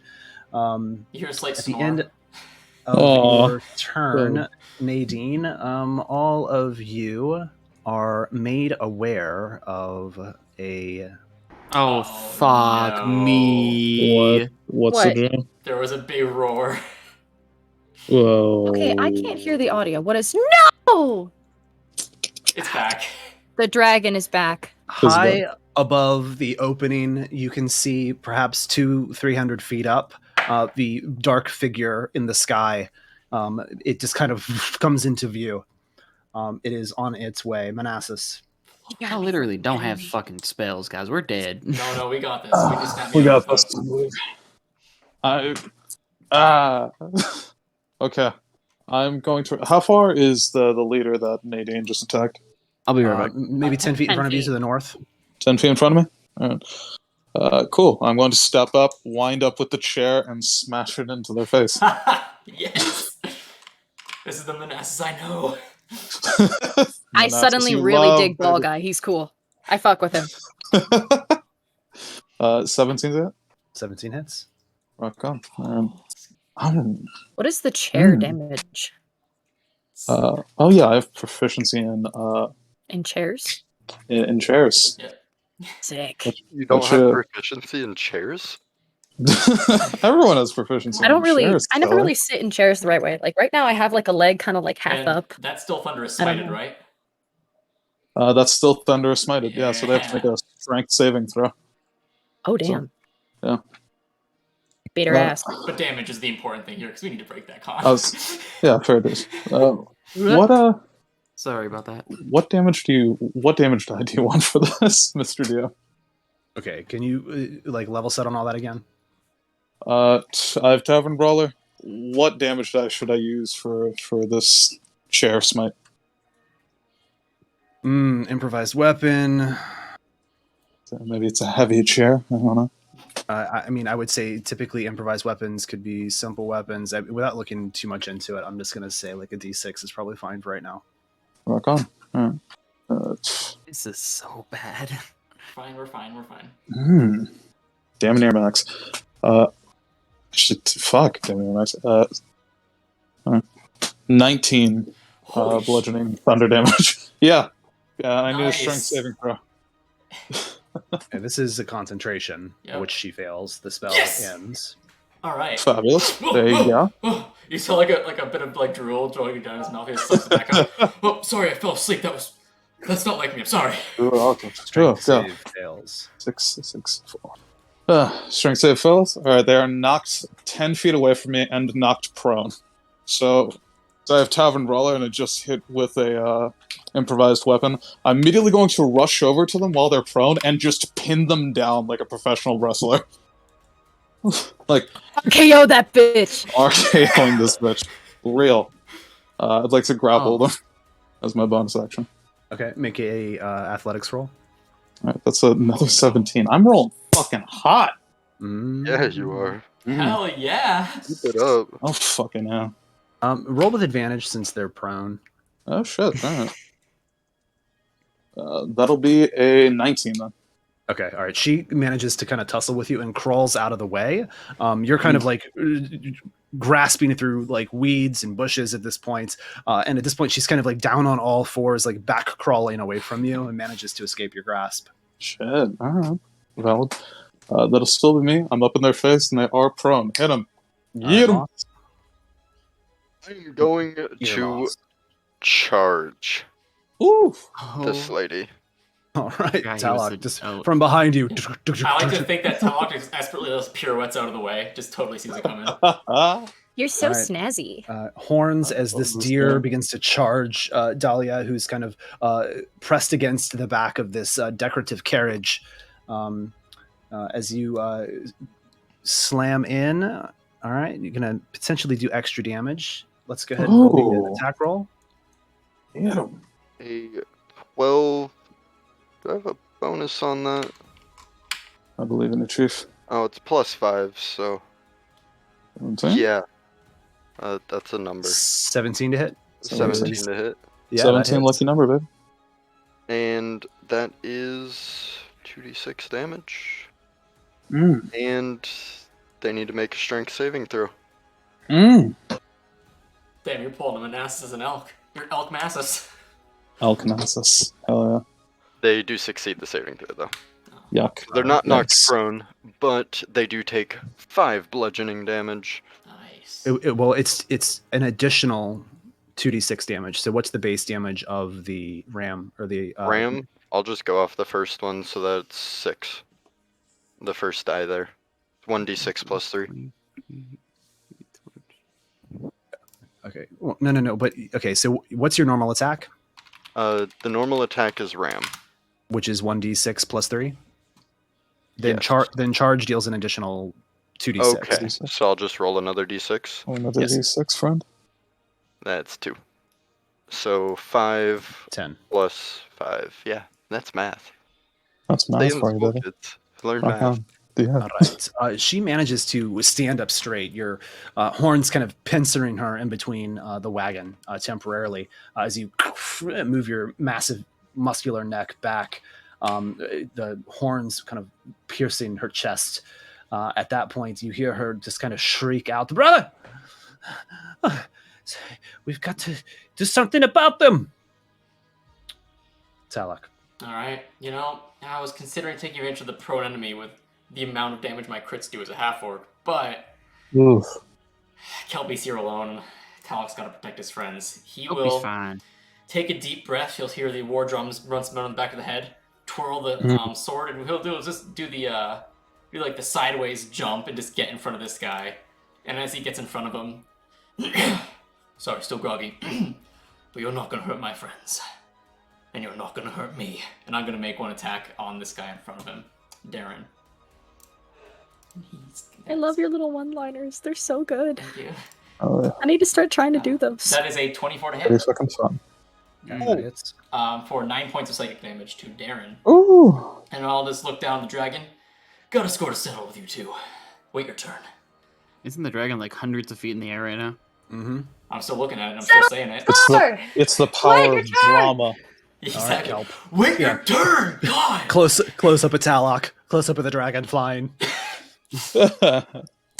You hear a slight At the snore. end of your turn, Nadine, all of you are made aware of a... Oh, Oh, fuck no. me. What's What? the jam? There was a big roar. Whoa. Okay, I can't hear the audio. What is... No! It's back. The dragon is back. High above the opening, you can see perhaps 200-300 feet up, the dark figure in the sky. It just kind of comes into view. It is on its way. Manassas. I literally don't have fucking spells, guys. We're dead. No, we got this. We just snapped We me got out this. Okay. I'm going to. How far is the leader that Nadine just attacked? I'll be right back. Maybe 10 feet in 10 front of you feet. to the north. 10 feet in front of me? Alright. Cool. I'm going to step up, wind up with the chair, and smash it into their face. Yes. This is the Manassas I know. I suddenly really dig Ball Guy. He's cool. I fuck with him. 17 hit? 17 hits. Rock on. What is the chair Hmm. damage? Oh yeah, I have proficiency in chairs? in chairs. Sick. You don't Gotcha. have proficiency in chairs? Everyone has proficiency. I don't in really. chairs, I never Kelly. really sit in chairs the right way. Like right now, I have like a leg kind of like half And up. that's still Thunderous I don't Smited, know. right? That's still Thunderous Smited. Yeah, so they have to make a strength saving throw. Oh damn. yeah. Beat her ass. But damage is the important thing here because we need to break that con. Yeah, fair dues. What Sorry about that. what damage die do you want for this, Mr. Dio? Okay, can you like level set on all that again? I have Tavern Brawler. What damage die should I use for this chair smite? Improvised weapon. Maybe it's a heavy chair. I don't know. I mean, I would say typically improvised weapons could be simple weapons. Without looking too much into it, I'm just going to say like a D6 is probably fine for right now. Rock on. Alright. This is so bad. We're fine. Damn max. Fuck. Damn max. 19 Holy bludgeoning thunder damage. Yeah, I need a Nice. strength saving throw. Okay, this is a concentration, Yep. which she fails. The spell Yes! ends. All right. Fabulous. There you go. You saw like a bit of like drool going down his mouth. He just sucks it back up. Oh, sorry, I fell asleep. That's not like me. I'm sorry. Strength save fails. 6, 4. Strength save fails. Alright, they are knocked 10 feet away from me and knocked prone. So I have Tavern Brawler and it just hit with a improvised weapon. I'm immediately going to rush over to them while they're prone and just pin them down like a professional wrestler. Like, KO that bitch. RKOing this bitch. Real. I'd like to grapple them as my bonus action. Okay, make a athletics roll. Alright, that's another 17. I'm rolling fucking hot. Yeah, you are. Hell yeah. Keep it up. Oh, fucking hell. Roll with advantage since they're prone. Oh, shit. All right. That'll be a 19 then. Okay, all right. She manages to kind of tussle with you and crawls out of the way. You're kind of like grasping through like weeds and bushes at this point. And at this point, she's kind of like down on all fours, like back crawling away from you, and manages to escape your grasp. Shit. All right. Valid. That'll still be me. I'm up in their face, and they are prone. Hit them. Yeet them. I'm going to charge Ooh. this lady. All right, Yeah, he was Talok, a- just oh. from behind you. I like to think that Talok just expertly does pirouettes out of the way. Just totally sees it coming. You're so Alright. snazzy. Horns as this deer begins to charge Dahlia, who's kind of pressed against the back of this decorative carriage. As you slam in, all right, you're going to potentially do extra damage. Let's go ahead and roll the attack roll. Hit them. A 12. Do I have a bonus on that? I believe in the chief. Oh, it's +5, so 17? yeah. That's a number. 17 to hit. 17 to hit. Yeah, 17 lucky number, babe. And that is 2d6 damage. Mm. And they need to make a strength saving throw. Mm. Damn, you're pulling them an ass as an elk. You're elk masses. Alkanasis. Hell They do succeed the saving throw, though. yeah. Yuck. They're not knocked Yikes. prone, but they do take 5 bludgeoning damage. Nice. Well, it's an additional 2d6 damage. So what's the base damage of the ram or the Ram, I'll just go off the first one, so that's 6. The first die there. 1d6 plus 3. Okay. Well, no. But okay. So what's your normal attack? The normal attack is Ram. Which is 1d6 plus 3. Then Yes. then charge deals an additional 2d6. Okay, so I'll just roll another d6. Oh, another Yes. D6, friend. That's 2. So 5 10. plus 5. Yeah, that's math. That's Stay math in for you, school, baby. kids. Learn Rock math. on. Yeah. All right. She manages to stand up straight. Your horns kind of pincering her in between the wagon temporarily as you move your massive muscular neck back. The horns kind of piercing her chest. At that point, you hear her just kind of shriek out, "Brother! We've got to do something about them!" Talak. All right. You know, I was considering taking advantage of the prone enemy with the amount of damage my crits do as a half orc, but Oof. Kelpy's here alone. Talok's got to protect his friends. He He'll will be fine. take a deep breath. He'll hear the war drums run some on the back of the head, twirl the sword, and he'll just do the the sideways jump and just get in front of this guy. And as he gets in front of him, sorry, still groggy, but you're not gonna hurt my friends, and you're not gonna hurt me. And I'm gonna make one attack on this guy in front of him, Darren. I love your little one-liners. They're so good. Thank you. Oh, yeah. I need to start trying to do those. That is a 24 to Pretty hit. fucking fun. For 9 points of psychic damage to Darren. Ooh. And I'll just look down the dragon. Got a score to settle with you two. Wait your turn. Isn't the dragon like hundreds of feet in the air right now? Mm-hmm. I'm still looking at it and I'm still saying it. It's the power of drama. Exactly. Kelp. Wait your turn! God! Close up at Talok. Close up at the dragon flying.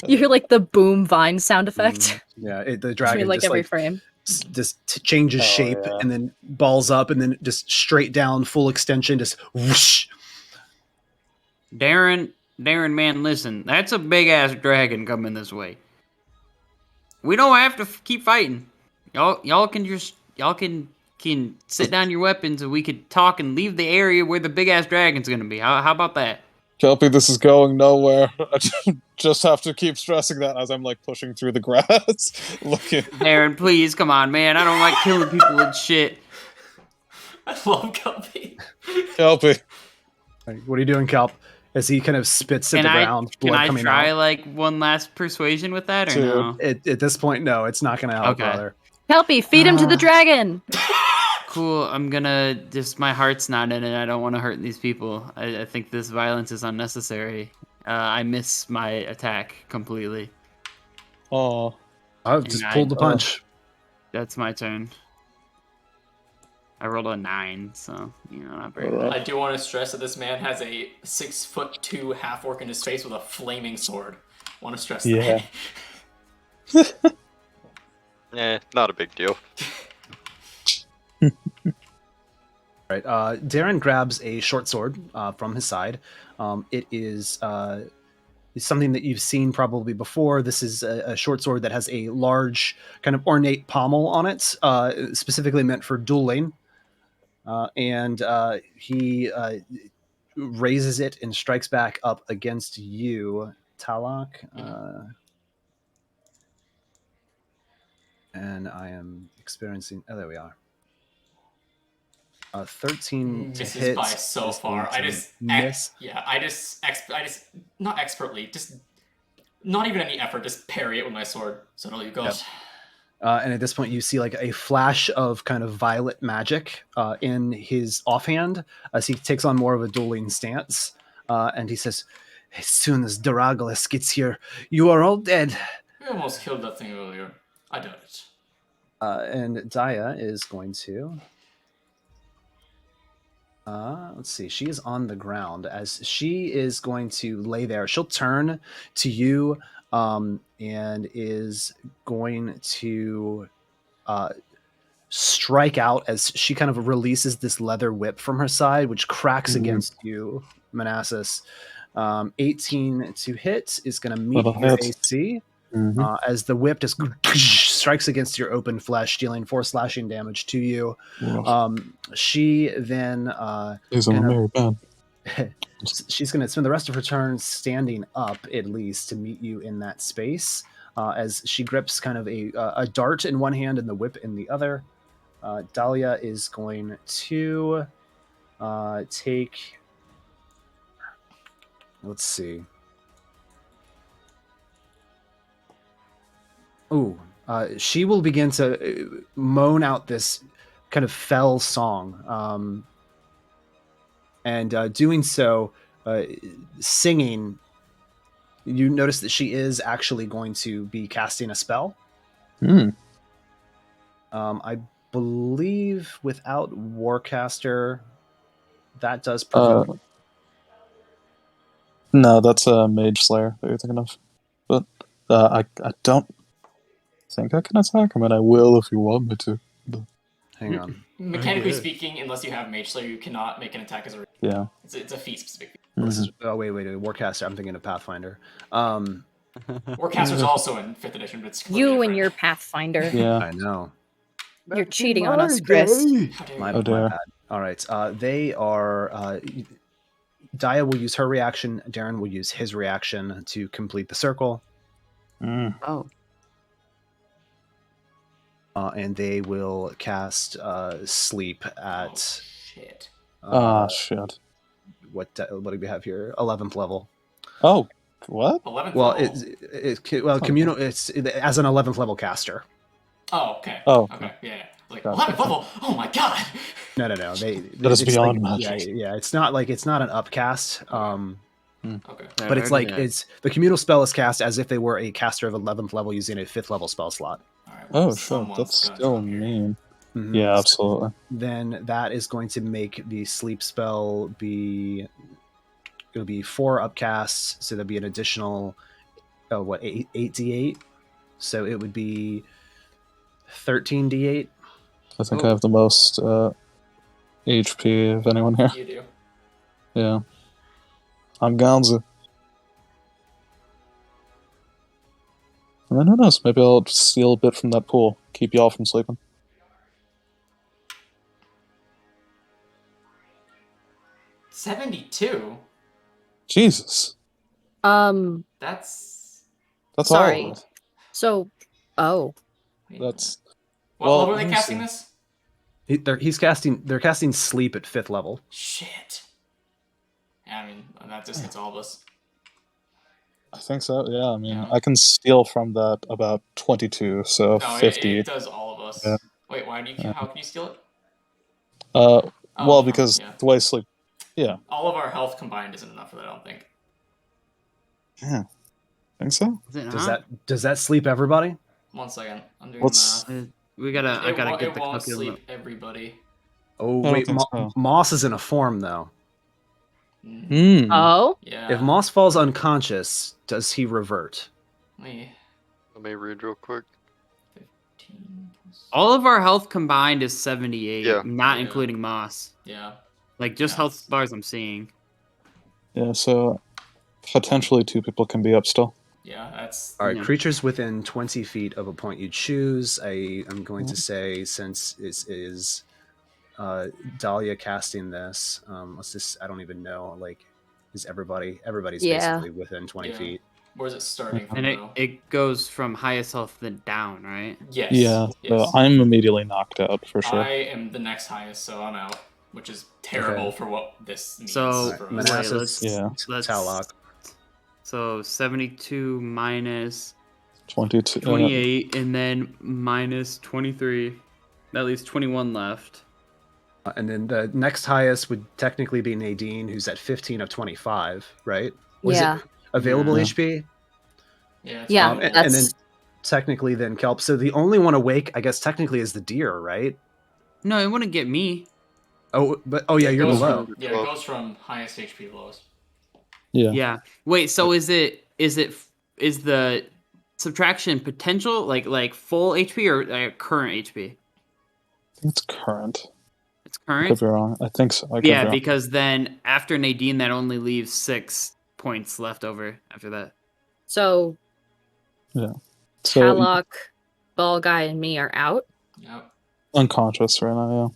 You hear like the boom vine sound effect. Yeah, the Between dragon like just every like frame. just changes shape yeah. and then balls up and then just straight down, full extension, just whoosh. Darren, man, listen. That's a big ass dragon coming this way. We don't have to keep fighting. Y'all can sit down your weapons and we could talk and leave the area where the big ass dragon's gonna be. How about that? Kelpy, this is going nowhere. I just have to keep stressing that as I'm like pushing through the grass. Looking. Darren, please, come on, man. I don't like killing people and shit. I love Kelpy. Kelpy. Like, what are you doing, Kelp? As he kind of spits at Can the I ground, blood coming try out. like one last persuasion with that or Dude. no? At this point, no, it's not going to help, Okay. brother. Kelpy, feed him to the dragon. Cool. I'm gonna just my heart's not in it. I don't want to hurt these people. I think this violence is unnecessary. I miss my attack completely. Oh, I've just pulled the punch. That's my turn. I rolled a 9, so not very Alright. I do want to stress that this man has a 6'2" half orc in his face with a flaming sword. Want to stress Yeah. that. Not a big deal. Right. Darren grabs a short sword from his side. It is something that you've seen probably before. This is a short sword that has a large kind of ornate pommel on it, specifically meant for dueling. And he raises it and strikes back up against you, Talak. And I am experiencing. Oh, there we are. 13 to Misses hit. by so is far. going I to just miss. I just not expertly, just not even any effort, just parry it with my sword. So no, you go. Yep. And at this point, you see like a flash of kind of violet magic in his offhand as he takes on more of a dueling stance. And he says, "As soon as Daragolas gets here, you are all dead." We almost killed that thing earlier. I doubt it. And Daya is going to. Let's see. She is on the ground as she is going to lay there. She'll turn to you and is going to strike out as she kind of releases this leather whip from her side, which cracks against you, Manassas. 18 to hit is going to meet That'll your hit. AC. Mhm. As the whip just strikes against your open flesh, dealing 4 slashing damage to you. She then He's a kind of- married man. she's going to spend the rest of her turn standing up, at least, to meet you in that space. As she grips kind of a dart in one hand and the whip in the other. Dahlia is going to take. Let's see. Ooh, she will begin to moan out this kind of fell song. And doing so, singing, you notice that she is actually going to be casting a spell. I believe without Warcaster, that does prevent. No, that's a Mage Slayer that you're thinking of. But I don't think I can attack. I mean, I will if you want me to. But Hang on. Mechanically speaking, unless you have Mage Slayer, you cannot make an attack as a. yeah. It's a feat specific. This is, oh wait, Warcaster. I'm thinking of Pathfinder. Warcaster's also in 5th edition, but it's completely You different. and your Pathfinder. Yeah. I know. You're cheating on us, Chris. How dare My you. dear. bad. All right. They are. Daya will use her reaction. Darren will use his reaction to complete the circle. Oh. And they will cast sleep at. Shit. Shit. What do we have here? 11th level. Oh, what? 11th Well, level. it's communal. It's as an 11th level caster. Oh, okay. Oh, Okay, yeah. Like, Gotcha. 11th level? Oh my god! No. That is it's beyond like, magic. Yeah. It's not an upcast. Okay. But it's like it's the communal spell is cast as if they were a caster of 11th level using a 5th level spell slot. Alright, Oh, shit. someone's That's gonna still drop here. mean. Mhm. Yeah, absolutely. Then that is going to make the sleep spell be. It'll be 4 upcasts, so there'll be an additional, 8d8. So it would be 13d8. I think I have the most HP of anyone here. You do. Yeah. I'm Gonza. And then who knows? Maybe I'll steal a bit from that pool. Keep y'all from sleeping. $72? Jesus. That's. That's Sorry. all of it. So, oh, Wait, That's What well, level are they let me casting see. this? They're casting sleep at 5th level. Shit. Yeah, I mean, that just hits all of us. I think so. Yeah, I mean, Yeah. I can steal from that about 22, so No, 50. it does all of us. Yeah. Wait, why do you? Yeah. How can you steal it? Well, Oh, because yeah. the way sleep. Yeah. All of our health combined isn't enough for that, I don't think. Yeah. Think so? Is it Does not? that sleep everybody? 1 second. I'm doing What's- the math. We gotta. I gotta get It the won't calculator. sleep everybody. Oh I don't wait, think so. Moss is in a form though. Hmm. Oh, Yeah. If Moss falls unconscious, does he revert? Let me Let me read real quick. 15 plus. All of our health combined is 78, Yeah. not Yeah. including Moss. Yeah. Like just Yeah, health it's- bars I'm seeing. Yeah, so potentially 2 people can be up still. Yeah, that's. All right, Yeah. creatures within 20 feet of a point you choose. I'm going to say, since it is Dahlia casting this, let's just, I don't even know, like, is everybody's Yeah. basically within 20 Yeah. feet. Where's it starting from, And though? it goes from highest health then down, right? Yes. Yeah, Yes. so I'm immediately knocked out for sure. I am the next highest, so I'm out, which is terrible Okay. for what this means So, for wait, us. Manassas, Yeah. let's- Talok. So 72 minus 22. 28 and then minus 23. That leaves 21 left. And then the next highest would technically be Nadine, who's at 15 of 25, right? Was yeah. it available Yeah. HP? Yeah. It's Yeah, fine. and that's then technically then Kelp. So the only one awake, I guess, technically is the deer, right? No, it wouldn't get me. Oh, but yeah, It you're goes below. From, yeah, it goes from highest HP to lowest. Yeah. Yeah. Wait, so is the subtraction potential like full HP or current HP? I think it's current. It's I could current? be wrong. I think so. I could Yeah, be wrong. because then after Nadine that only leaves 6 points left over after that. so So Talok, Ball Guy, and me are out. Yep. unconscious right now, We're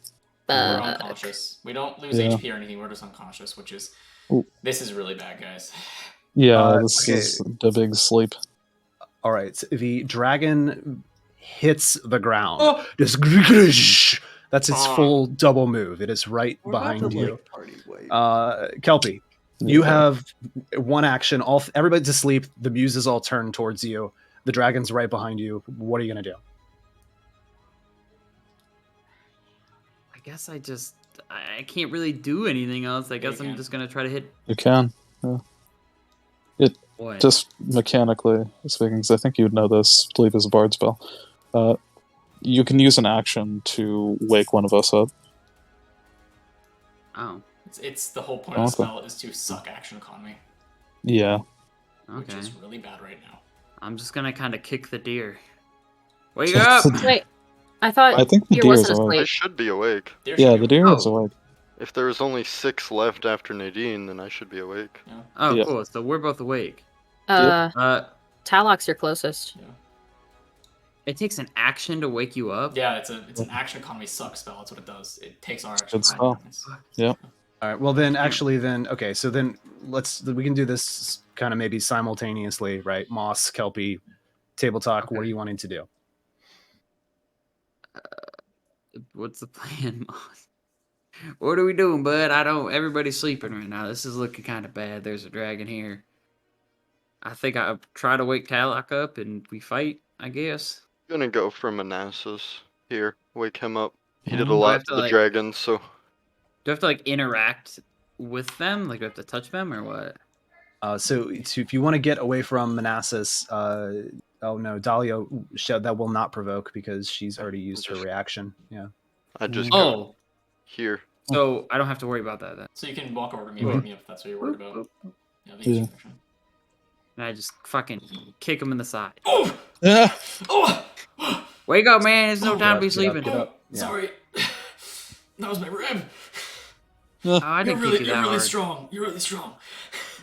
But unconscious. We don't lose Yeah. HP or anything. We're just unconscious, which is. Ooh. This is really bad, guys. yeah. This okay. is the big sleep. All right, so the dragon hits the ground. Oh! Just that's its Oh. full double move. It is right behind you. Kelpy, you Yeah. have one action. Everybody's asleep. The muses all turn towards you. The dragon's right behind you. What are you gonna do? I guess I can't really do anything else. I Yeah, guess you I'm can. just gonna try to hit You can. what? Just mechanically speaking, because I think you'd know this. Sleep is a bard spell. You can use an action to wake one of us up. Oh, It's the whole point of the Okay. spell is to suck action economy, Yeah. which okay. is really bad right now. I'm just gonna kind of kick the deer. Wake up! wait, I thought I think the Deer deer is wasn't awake. I asleep. should be awake. There Yeah, should the be- deer is Oh. awake. If there was only 6 left after Nadine, then I should be awake. Oh, Yeah. cool. So we're both awake. Talok's your closest. It takes an action to wake you up. Yeah, it's an action economy suck spell. That's what it does. It takes our action. Good spell. economy. All right. Well, then okay. So then we can do this kind of maybe simultaneously, right? Moss, Kelpy, table talk. What Okay. are you wanting to do? What's the plan, Moss? What are we doing, bud? Everybody's sleeping right now. This is looking kind of bad. There's a dragon here. I think I'll try to wake Talok up and we fight, I guess. Gonna go for Manassas here. Wake him up. He did a Oh, I lot have to to, the like- dragon, so Do I have to, like, interact with them? Like, do I have to touch them or what? So if you want to get away from Manassas, oh no, Dahlia that will not provoke because she's already used her reaction. Yeah. I just go Oh, here. so I don't have to worry about that then. So you can walk over to me and wake me up if that's what you're worried about. Yeah, the Yeah. action. And I just fucking kick him in the side. Oh! Yeah. Oh! Wake up, man. There's no Oh, time to be get up, sleeping. get up. Yeah. Sorry. That was my rib. Oh, I You're didn't really, kick you you're that really hard. strong. You're really strong.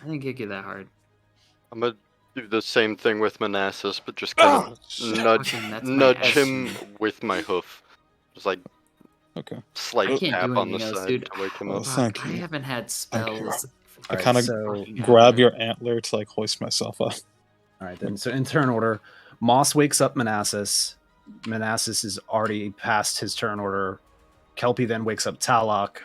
I didn't kick you that hard. I'm gonna do the same thing with Manassas, but just kind of nudge Fucking, that's my nudge ass. him with my hoof. Just like Okay. slight I can't tap do on the anything else, side dude. to wake him Oh, up. thank I you. haven't had Thank you. spells. I All kind of right, so fucking grab hour. your antler to like hoist myself up. All right, then. So in turn order, Moss wakes up Manassas. Manassas is already past his turn order. Kelpy then wakes up Talok.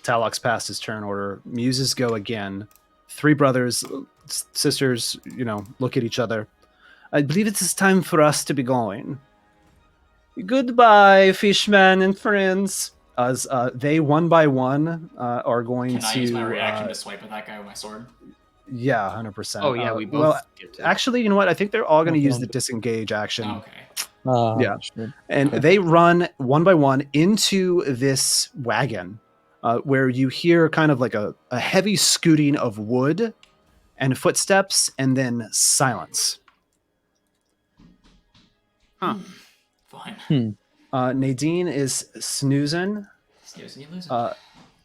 Talok's past his turn order. Muses go again. 3 brothers, sisters, look at each other. I believe it is time for us to be going. Goodbye, fishmen and friends. As they one by one are going Can I to use my reaction to swipe at that guy with my sword? yeah, 100%. Oh yeah, we both. well, skipped it. actually, you know what? I think they're all going to use the Okay. disengage action. Okay. Yeah. Shit. And Okay. they run one by one into this wagon, where you hear kind of like a heavy scooting of wood and footsteps, and then silence. Huh. Fine. Nadine is snoozing Snooze and you lose.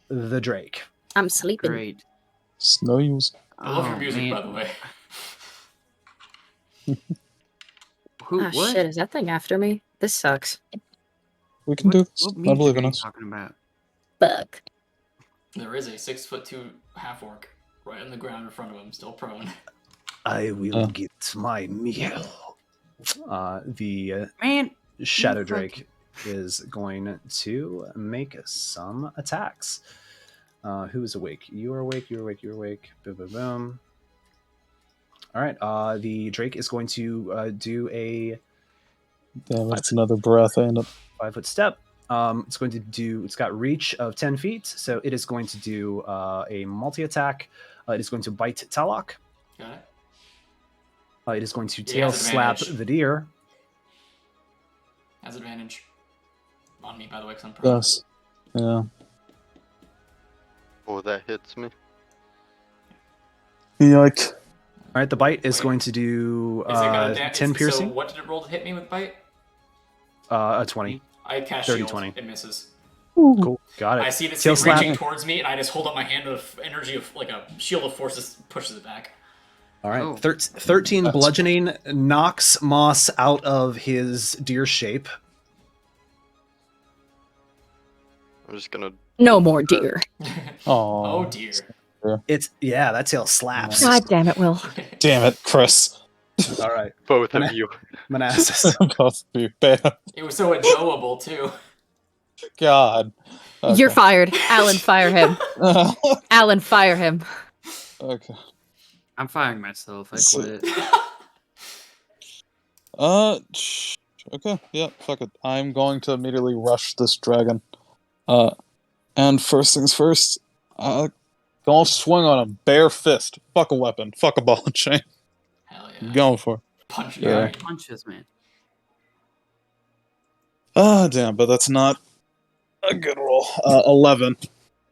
the Drake. I'm sleeping. Great. Snooze. I love your Oh, music, man. by the way. Who? Oh What? shit, is that thing after me? This sucks. We can What, do this. what I music believe are in you us. talking about? Fuck. There is a 6'2" half orc right on the ground in front of him, still prone. I will Oh. get my meal. The Man, Shadow You fuck- Drake is going to make some attacks. Who is awake? You are awake. You're awake. You're awake. Boom, boom, boom. All right. The Drake is going to do a Damn it, it's another breath, ain't it? 5-foot step. It's going to do. It's got reach of 10 feet, so it is going to do a multi attack. It is going to bite Talok. Got it? It is going to He tail has slap advantage. the deer. Has advantage. On me, by the way, because I'm prone. Yes. Yeah. Oh, that hits me. Yike. All right. The bite is Wait. going to do Is it gonna 10 piercing. So what did it roll to hit me with bite? A 20. I cast 30, shield. 20. It misses. Cool. Got it. I see this Tail thing slap. reaching towards me, and I just hold up my hand with energy of like a shield of forces pushes it back. All right. Oh. 13 That's- bludgeoning knocks Moss out of his deer shape. I'm just gonna. No more deer. Oh Oh, dear. It's that tail slaps. God damn it, Will. damn it, Chris. All right. Both of you. Manassas. Both of you. Bam. It was so knowable too. God. You're fired. Alan, fire him. Alan, fire him. Okay. I'm firing myself. I So- quit. Okay, yeah, fuck it. I'm going to immediately rush this dragon. And first things first, don't swing on him. Bare fist. Fuck a weapon. Fuck a ball and chain. Hell I'm yeah. going for it. Punch the Yeah. guy. Punches, man. Damn, but that's not a good roll. 11.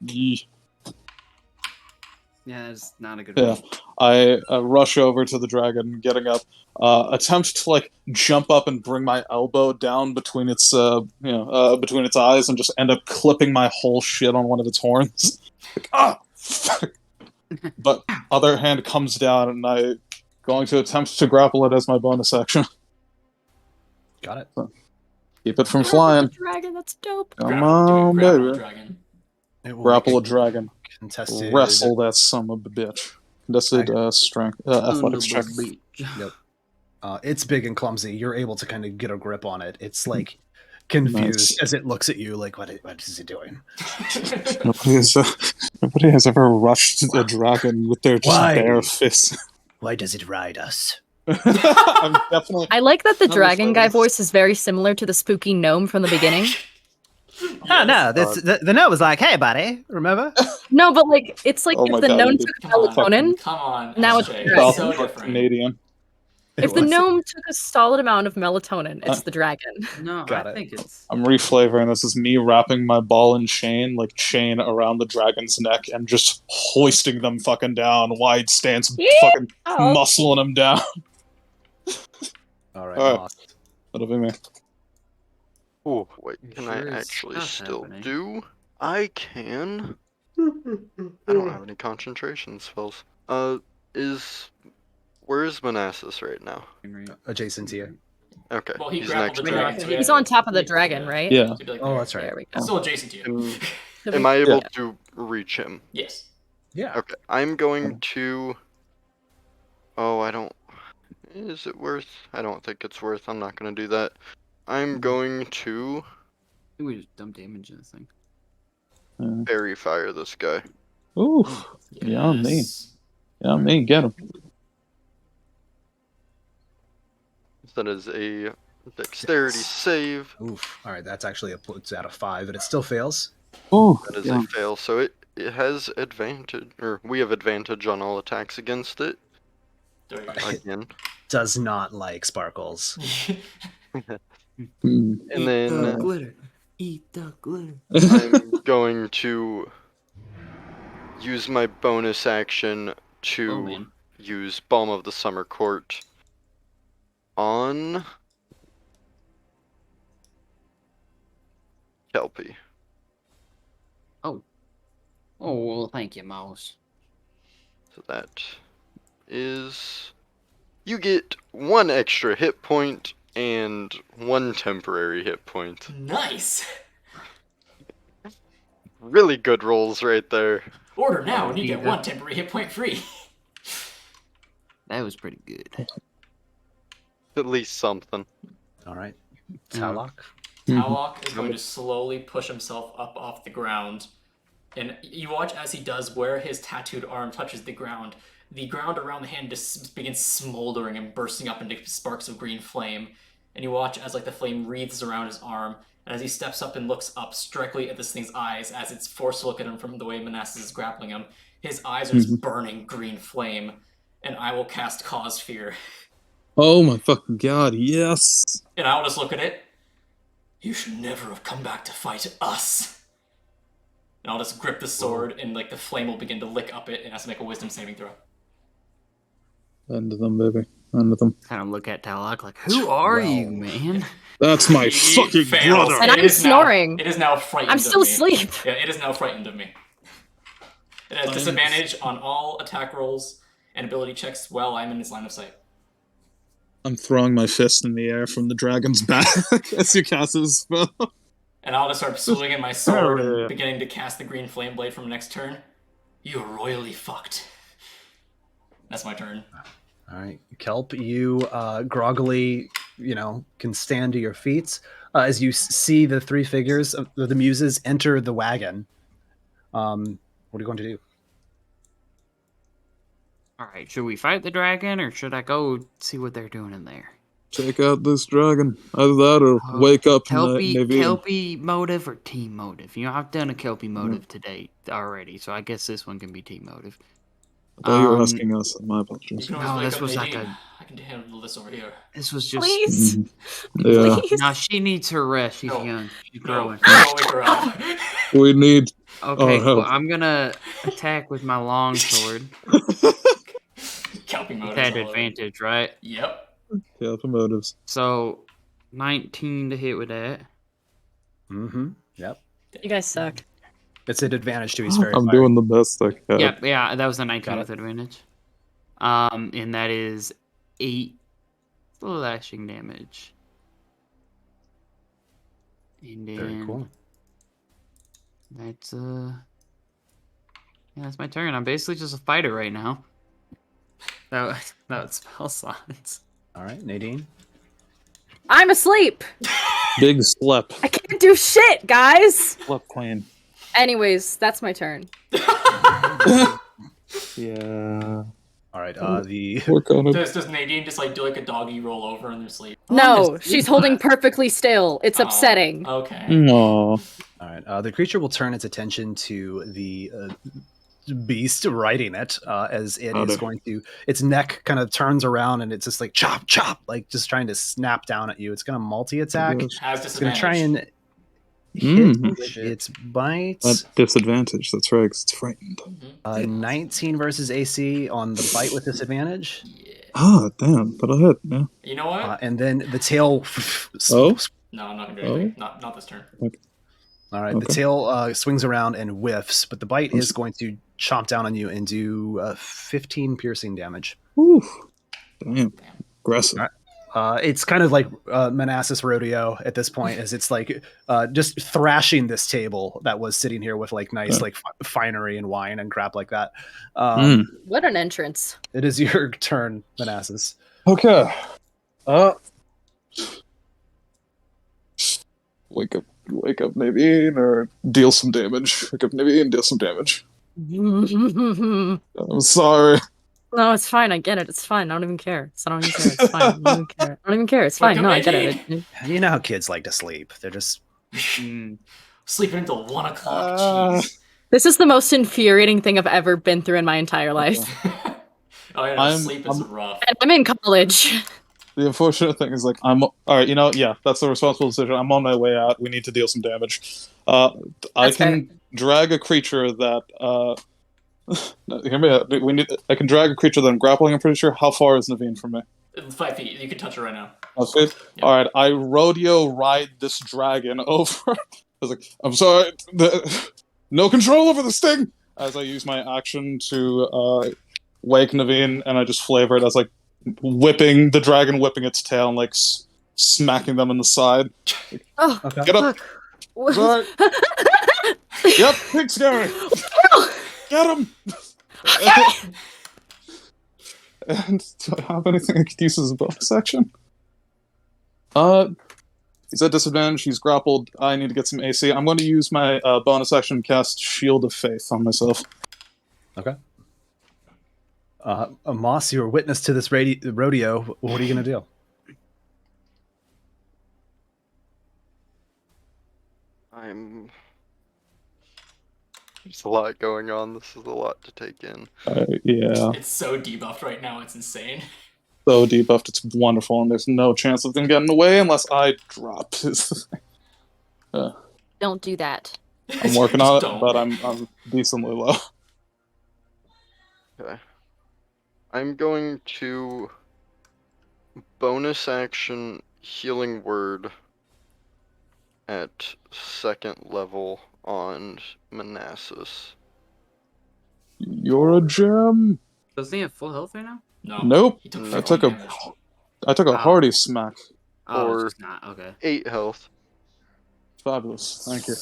Yee. Yeah, it's not a good Yeah. roll. I rush over to the dragon, getting up, attempt to like jump up and bring my elbow down between its between its eyes, and just end up clipping my whole shit on one of its horns. Like, fuck. But other hand comes down, and I going to attempt to grapple it as my bonus action. Got it. Keep it from flying. Dragon, that's dope. Come on, grapple baby. dragon. It will Grapple a make dragon. contested. Wrestle that son of a bitch. Contested strength, athletics check. It's big and clumsy. You're able to kind of get a grip on it. It's like confused Nice. as it looks at you, like, what is it doing? Nobody has ever rushed a dragon with their just Why? bare fists. Why does it ride us? I'm definitely. I like that the No, dragon guy that's- voice is very similar to the spooky gnome from the beginning. Oh, no, the note was like, hey, buddy, remember? No, but like it's like Oh my if the God, gnome you took Come on. melatonin, Come on. Now it's SJ. dragon. It's so South different. Canadian. if the gnome took a solid amount of melatonin, it's the dragon. No, Got I it. think it's. I'm reflavoring this as me wrapping my ball and chain, like chain around the dragon's neck, and just hoisting them fucking down, wide stance, fucking Oh. muscling them down. All right, All right. Moss. That'll be me. Oh, wait, You can sure I is actually stuff still happening. do? I can. I don't have any concentration spells. Where is Manassas right now? Adjacent to you. Okay, Well, he he's grappled next the to dragon. me. so he He's had on to- top of the dragon, right? Yeah. to be like, Oh, that's right. There we It's go. still adjacent to you. Am I able to reach him? Yes. Yeah. Okay, I'm going to. Oh, I don't. Is it worth? I don't think it's worth. I'm not going to do that. I'm going to We just dump damage in this thing. fairy fire this guy. Ooh, yeah, me. Yes. Yeah, me. Get him. That is a Dexterity save. Oof. All right, that's actually it's out of 5, but it still fails. Oh, That is yeah. a fail, so it has advantage, or we have advantage on all attacks against it. There you go. Again. Does not like sparkles. Hmm. And then glitter. Eat the glitter. I'm going to use my bonus action Oh, to man. use Balm of the Summer Court on Kelpy. Oh, well, thank you, Mos. So that is... You get 1 extra hit point and 1 temporary hit point. Nice. Really good rolls right there. Order now, and you get Diva. 1 temporary hit point free. That was pretty good. At least something. All right. Yeah. Talok. Talok is going to slowly push himself up off the ground. And you watch as he does, where his tattooed arm touches the ground around the hand just begins smoldering and bursting up into sparks of green flame. And you watch as like the flame wreathes around his arm. And as he steps up and looks up directly at this thing's eyes, as it's forced to look at him from the way Manassas is grappling him, his eyes are just burning green flame. And I will cast Cause Fear. Oh my fucking god, yes! And I will just look at it. You should never have come back to fight us. And I'll just grip the sword, and like the flame will begin to lick up it, and has to make a wisdom saving throw. End of them, baby. End of them. Kind of look at Talak like, who are you, 12. man? That's my He fucking fails. brother! And It I'm is now- snoring. It is now frightened I'm of still me. asleep. Yeah, it is now frightened of me. It has disadvantage on all attack rolls and ability checks while I'm in its line of sight. I'm throwing my fist in the air from the dragon's back as you cast his spell. And I'll just start swinging my sword yeah. and beginning to cast the green flame blade from next turn. You're royally fucked. That's my turn. All right, Kelp, you groggily, can stand to your feet as you see the 3 figures of the muses enter the wagon. What are you going to do? All right, should we fight the dragon, or should I go see what they're doing in there? Check out this dragon. Either that or wake up Kelpy motive or team motive? I've done a Kelpy motive to date already, so I guess this one can be team motive. I thought you were asking us. My You apologies. can always No, wake this up was like Nadine. I can handle this over here. This was just. Please. Yeah. Please. No, she needs her rest. She's No. young. She's No, growing. I'll wake her up. We need... Okay, Oh, well, help. I'm gonna attack with my long sword. Kelpy mode. Had advantage, right? Yep. Kelp motives. So, 19 to hit with that. Mm-hmm. Yep. You guys suck. It's an advantage to his fairy I'm fire. doing the best I can. Yep, yeah, that was a 19 Got with advantage. And that is 8 slashing damage. And then Very cool. that's yeah, that's my turn. I'm basically just a fighter right now. That was spell slots. All right, Nadine. I'm asleep. Big slep. I can't do shit, guys. Slep queen. Anyways, that's my turn. Yeah. All right, the Work on it. Does Nadine just like do like a doggy roll over in their sleep? No, she's holding perfectly still. It's upsetting. Okay. No. all right, the creature will turn its attention to the beast riding it as it is going to. Its neck kind of turns around and it's just like chop, chop, like just trying to snap down at you. It's going to multi-attack. Has It's going disadvantage. to try and hit Mm. with its bite. At disadvantage, that's right, 'cause it's frightened. 19 versus AC on the bite with disadvantage. Yeah. Ah, damn, that'll hit, yeah. You know what? And then the tail. Oh? No, I'm not gonna do anything. Not this turn. All right, the Okay. tail swings around and whiffs, but the bite is going to chomp down on you and do 15 piercing damage. Oof. Damn. Aggressive. It's kind of like Manassas Rodeo at this point, as it's like just thrashing this table that was sitting here with like nice like finery and wine and crap like that. What an entrance. It is your turn, Manassas. Okay. Wake up, Nadine, or deal some damage. Wake up, Nadine, deal some damage. I'm sorry. No, it's fine. I get it. It's fine. I don't even care. I don't even care. It's fine. I don't even care. I don't even care. It's Wake fine. up, No, I get Eddie. it. You know how kids like to sleep. They're just Sleeping until 1 o'clock. Jeez. This is the most infuriating thing I've ever been through in my entire life. Oh yeah, I'm- sleep is rough. And I'm in college. The unfortunate thing is, like, I'm alright. You know, yeah, that's the responsible decision. I'm on my way out. We need to deal some damage. I That's can drag a creature that. No, hear me out. I can drag a creature that I'm grappling. I'm pretty sure. How far is Naveen from me? 5 feet. You can touch it right now. Okay. Yeah. All right. I rodeo ride this dragon over. I was like, I'm sorry. No control over this thing. As I use my action to wake Naveen, and I just flavor it as like whipping the dragon, whipping its tail, and like smacking them in the side. Oh, okay. Get up. what? Sorry. Yep. Pig scary. Get him. And do I have anything I could use as a bonus action? He's at disadvantage. He's grappled. I need to get some AC. I'm going to use my bonus action to cast Shield of Faith on myself. Okay. Mos, you're a witness to this rodeo. What are you going to do? There's a lot going on. This is a lot to take in. Yeah, It's so debuffed right now. It's insane. so debuffed. It's wonderful, and there's no chance of them getting away unless I drop. Don't do that. I'm working on it, Don't. but I'm decently low. Okay. I'm going to bonus action Healing Word at 2nd level on Manassas. You're a gem. Doesn't he have full health right now? No. Nope. He took I 15 took a- damage. I took a Wow. hearty smack. Oh, Or- it's just not. Okay. 8 health, Fabulous. Thank you.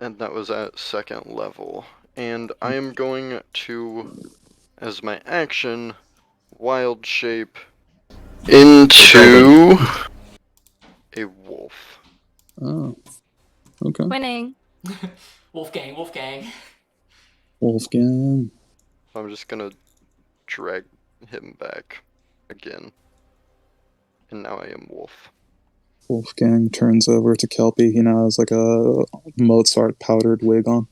and that was at 2nd level. And I am going to, as my action, wild shape into a wolf. Oh. Okay. Winning. Wolfgang. Wolfgang. I'm just gonna drag him back again. And now I am wolf. Wolfgang turns over to Kelpy. He now has like a Mozart powdered wig on.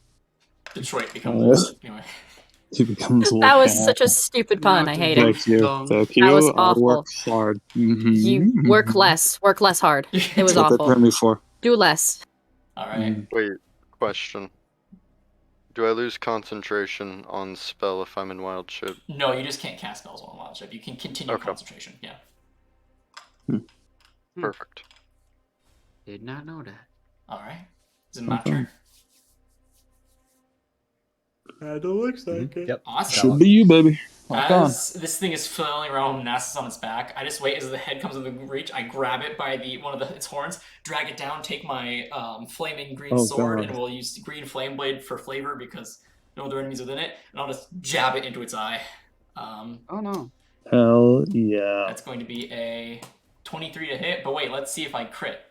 Detroit becomes anyway. He becomes That was Wolfgang. such a stupid pun. I hate it. Thank you. Thank you. That was I awful. work hard. Mm-hmm. You work less. Work less hard. It was That's what they awful. put me for. Do less. Alright. Wait, question. Do I lose concentration on spell if I'm in wild shape? No, you just can't cast spells on wild shape. You can continue Okay. concentration. Yeah. Perfect. Did not know that. Alright. Is it my Okay. turn? It looks like it. Yep. Awesome. Should be you, baby. Rock on. As this thing is flailing around with Manassas on its back, I just wait as the head comes within reach. I grab it by one of its horns, drag it down, take my flaming green Oh, sword, God. and we'll use green flame blade for flavor because no other enemies within it, and I'll just jab it into its eye. Oh no. Hell yeah. That's going to be a 23 to hit, but wait, let's see if I crit.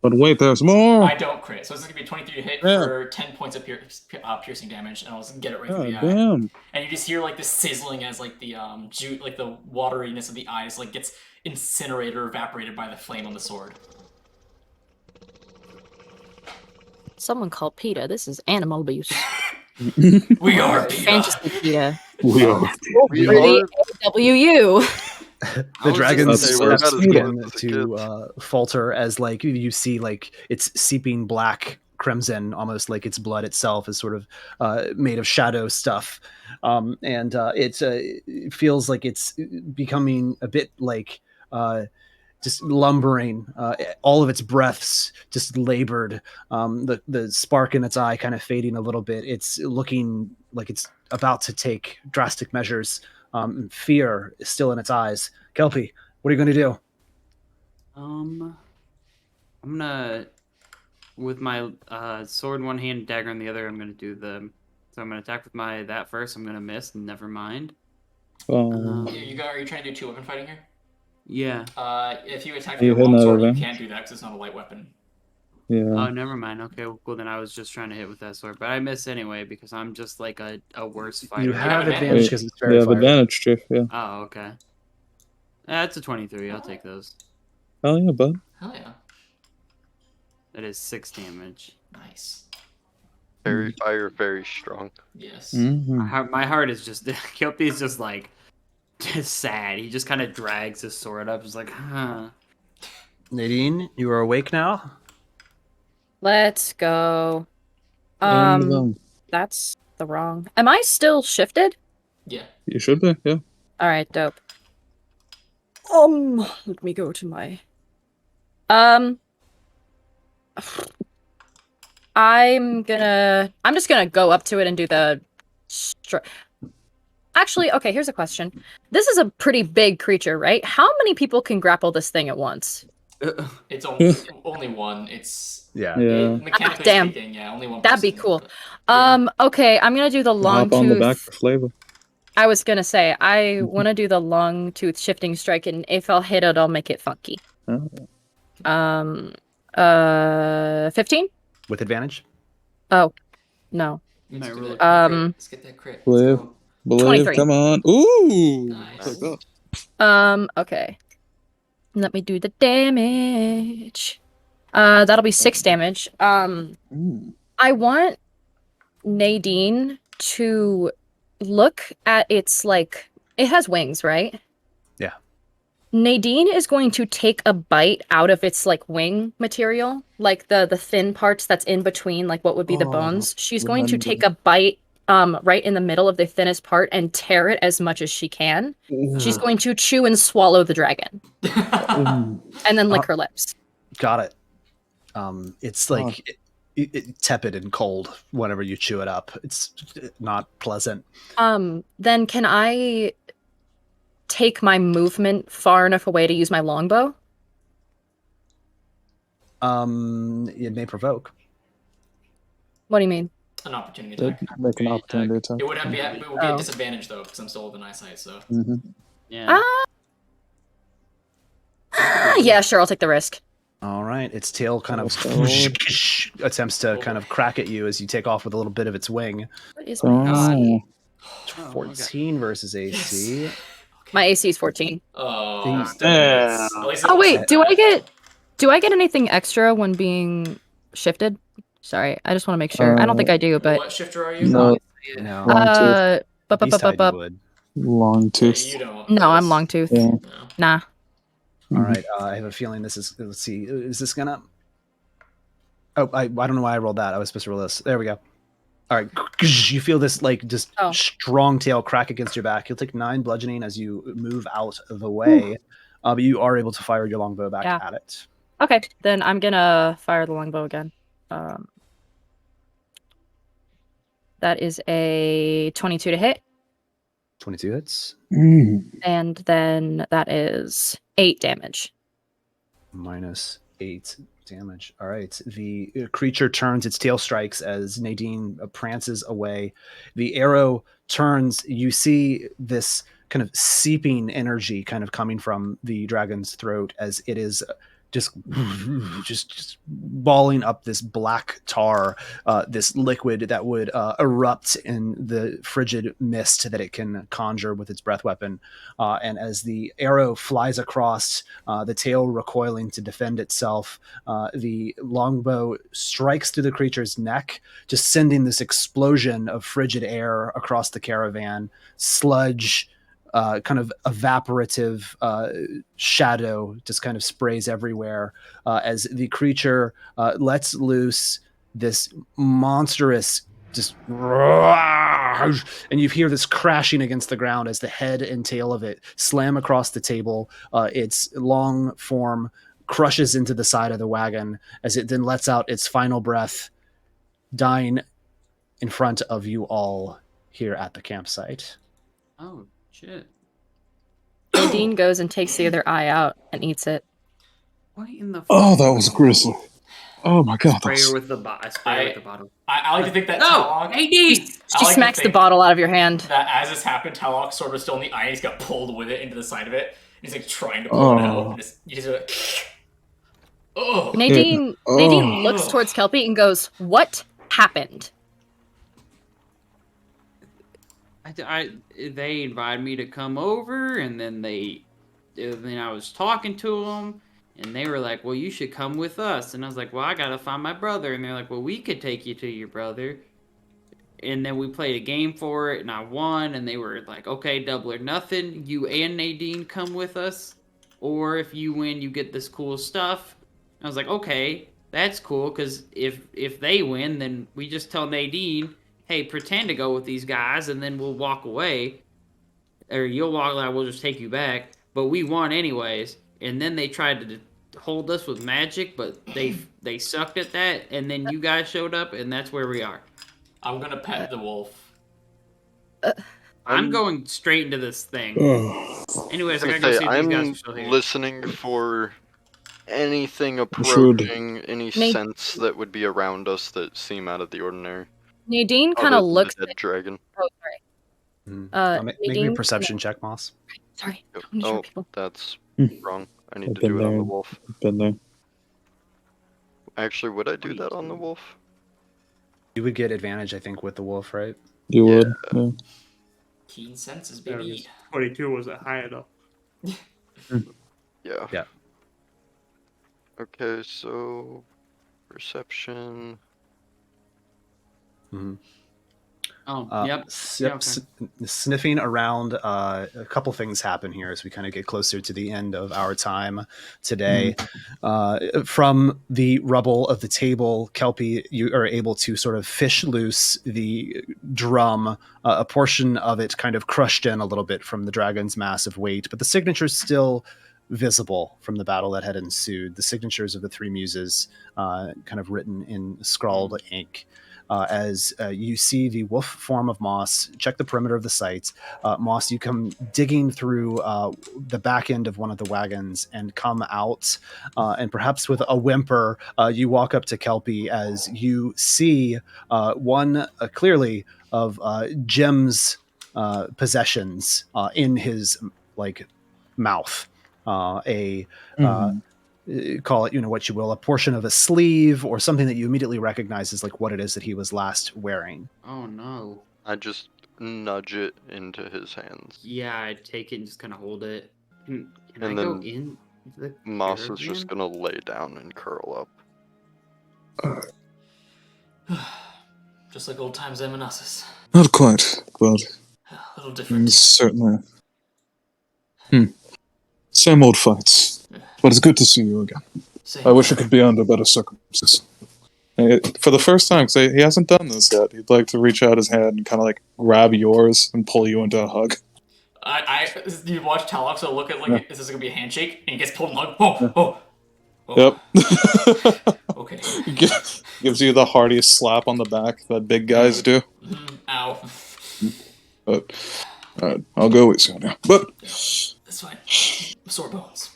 But wait, there's more. I don't crit, so this is going to be a 23 to hit Yeah. for 10 points of piercing damage, and I'll just get it right through God the eye. damn. And you just hear like this sizzling as like the like the wateriness of the eyes like gets incinerated or evaporated by the flame on the sword. Someone called PETA. This is animal abuse. We are PETA. Fantasy PETA. We are. We Really? are- WU. The dragon's say, we're steps about as begin close as it to falter as like you see like it's seeping black crimson, almost like its blood itself is sort of made of shadow stuff, and it feels like it's becoming a bit like just lumbering, all of its breaths just labored, the spark in its eye kind of fading a little bit. It's looking like it's about to take drastic measures. Fear is still in its eyes. Kelpy, what are you going to do? I'm gonna, with my sword in one hand, dagger in the other. I'm gonna do the. So I'm gonna attack with that first. I'm gonna miss. Never mind. Um, Are you trying to do 2 weapon fighting here? Yeah. If you attack Are you with your hitting longsword, that you event? can't do that because it's not a light weapon. Yeah. Oh, never mind. Okay, well then I was just trying to hit with that sword, but I miss anyway because I'm just like a worse fighter. You have advantage. advantage because it's You fair have fire. advantage, Chief. Yeah. Oh, okay. That's a 23. I'll take those. Hell yeah, bud. Hell yeah. That is 6 damage. Nice. Very fire, very strong. Yes. Mm-hmm. My heart is just Kelpy's just like just sad. He just kind of drags his sword up. He's like, huh. Nadine, you are awake now. Let's go. And That's the wrong. Am I still shifted? Yeah. you should be. Yeah. All right, dope. Let me go to my. I'm just gonna go up to it and do the. Actually, okay. Here's a question. This is a pretty big creature, right? How many people can grapple this thing at once? It's only one. It's Yeah. Yeah. mechanically damn. speaking, yeah, only one. That'd be person, cool. but- yeah. Okay. I'm gonna do the long Hop on the back tooth. for flavor. I was gonna say I want to do the long tooth shifting strike, and if I'll hit it, I'll make it funky. Oh. 15? With advantage. Oh, no. Let's Might do roll that it. crit. Let's get that crit. Let's Live. go. Believe. 23. Come on. Ooh. Nice. Take that. Okay. Let me do the damage. That'll be 6 damage. I want Nadine to look at its, like, it has wings, right? Yeah. Nadine is going to take a bite out of its, like, wing material, like the thin parts that's in between, like what would be the bones. She's going to take a bite right in the middle of the thinnest part and tear it as much as she can. She's going to chew and swallow the dragon and then lick her lips. Got it. It's like tepid and cold whenever you chew it up. It's not pleasant. Then can I take my movement far enough away to use my longbow? It may provoke. What do you mean? An opportunity That'd attack. make an opportunity attack. It would be a disadvantage though, because I'm still within eyesight. So Yeah. Yeah, sure, I'll take the risk. All right. Its tail kind of attempts to kind of crack at you as you take off with a little bit of its wing. What is my AC? 14 versus AC. My AC is 14. oh, Yeah. Oh wait, do I get anything extra when being shifted? Sorry, I just want to make sure. I don't think I do, but what shifter are you? No. No. Long tooth. East side you would. Long tooth. You don't. No, I'm long tooth. Yeah. No. Nah. All right. I have a feeling this is. Let's see. Is this gonna? Oh, I don't know why I rolled that. I was supposed to roll this. There we go. All right. You feel this like just strong tail crack against your back. You'll take 9 bludgeoning as you move out of the way, but you are able to fire your longbow back at it. Okay, then I'm gonna fire the longbow again. That is a 22 to hit. 22 hits. And then that is 8 damage. Minus 8 damage. All right. The creature turns, its tail strikes as Nadine prances away. The arrow turns. You see this kind of seeping energy kind of coming from the dragon's throat as it is just balling up this black tar, this liquid that would erupt in the frigid mist that it can conjure with its breath weapon. And as the arrow flies across, the tail recoiling to defend itself, the longbow strikes through the creature's neck, just sending this explosion of frigid air across the caravan, sludge, kind of evaporative shadow just kind of sprays everywhere as the creature lets loose this monstrous just and you hear this crashing against the ground as the head and tail of it slam across the table. Its long form crushes into the side of the wagon as it then lets out its final breath, dying in front of you all here at the campsite. Oh shit! Nadine goes and takes the other eye out and eats it. What in the? Oh, that was grisly. Oh my god. Spray That's... her with the bottle. I like to think that No, Talok, AD. She smacks the bottle out of your hand. that as this happened, Talok's sword was still in the eye, and he's got pulled with it into the side of it. And he's like trying to pull it out. And you just like, Oh, Nadine looks towards Kelpie and goes, "What happened?" They invited me to come over, and then I was talking to them, and they were like, "Well, you should come with us." And I was like, "Well, I gotta find my brother." And they're like, "Well, we could take you to your brother." And then we played a game for it, and I won. And they were like, "Okay, double or nothing. You and Nadine come with us, or if you win, you get this cool stuff." I was like, "Okay, that's cool, because if they win, then we just tell Nadine, hey, pretend to go with these guys, and then we'll walk away, or you'll walk out. We'll just take you back." But we won anyways. And then they tried to hold us with magic, but they sucked at that. And then you guys showed up, and that's where we are. I'm gonna pet the wolf. I'm going straight into this thing. Anyways, I gotta go see if these guys are still here. I'm listening for anything should. approaching, any Nate- scents that would be around us that seem out of the ordinary. Nadine kind Other of than looks. the dead dragon. Oh, sorry. Make me a Nadine- perception check, Moss. Sorry. Yep. I'm Oh, people. that's Hmm. wrong. I need I've to been do it on there. the wolf. Been there. Actually, would I do that on the wolf? You would get advantage, I think, with the wolf, right? You Yeah. would. Yeah. Keen senses, There it baby. is. 22 wasn't high enough. Yeah. Yeah. Okay, so perception. Mm-hmm. Oh, yep. Sniffing around, a couple things happen here as we kind of get closer to the end of our time today. From the rubble of the table, Kelpy, you are able to sort of fish loose the drum, a portion of it kind of crushed in a little bit from the dragon's massive weight, but the signature's still visible from the battle that had ensued. The signatures of the three muses, kind of written in scrawled ink. As you see the wolf form of Mos check the perimeter of the site. Mos, you come digging through the back end of one of the wagons and come out, and perhaps with a whimper, you walk up to Kelpy as you see one clearly of Jim's possessions in his mouth. Call it, what you will, a portion of a sleeve or something that you immediately recognize as what it is that he was last wearing. Oh, no. I just nudge it into his hands. Yeah, I take it and just kind of hold it. Can I And go then in the Moss is just caravan? gonna lay down and curl up. Just like old times Eminasis. Not quite, but A little different. certainly. Same old fights. But it's good to see you again. Same. I wish it could be under better circumstances. For the first time, because he hasn't done this yet, he'd like to reach out his hand and kind of grab yours and pull you into a hug. You watch Talox look at is this gonna be a handshake? And he gets pulled in the hug. Oh. Yep. Okay. Gives you the heartiest slap on the back that big guys do. Ow. But alright, I'll go easy on you. But That's fine. Sore bones.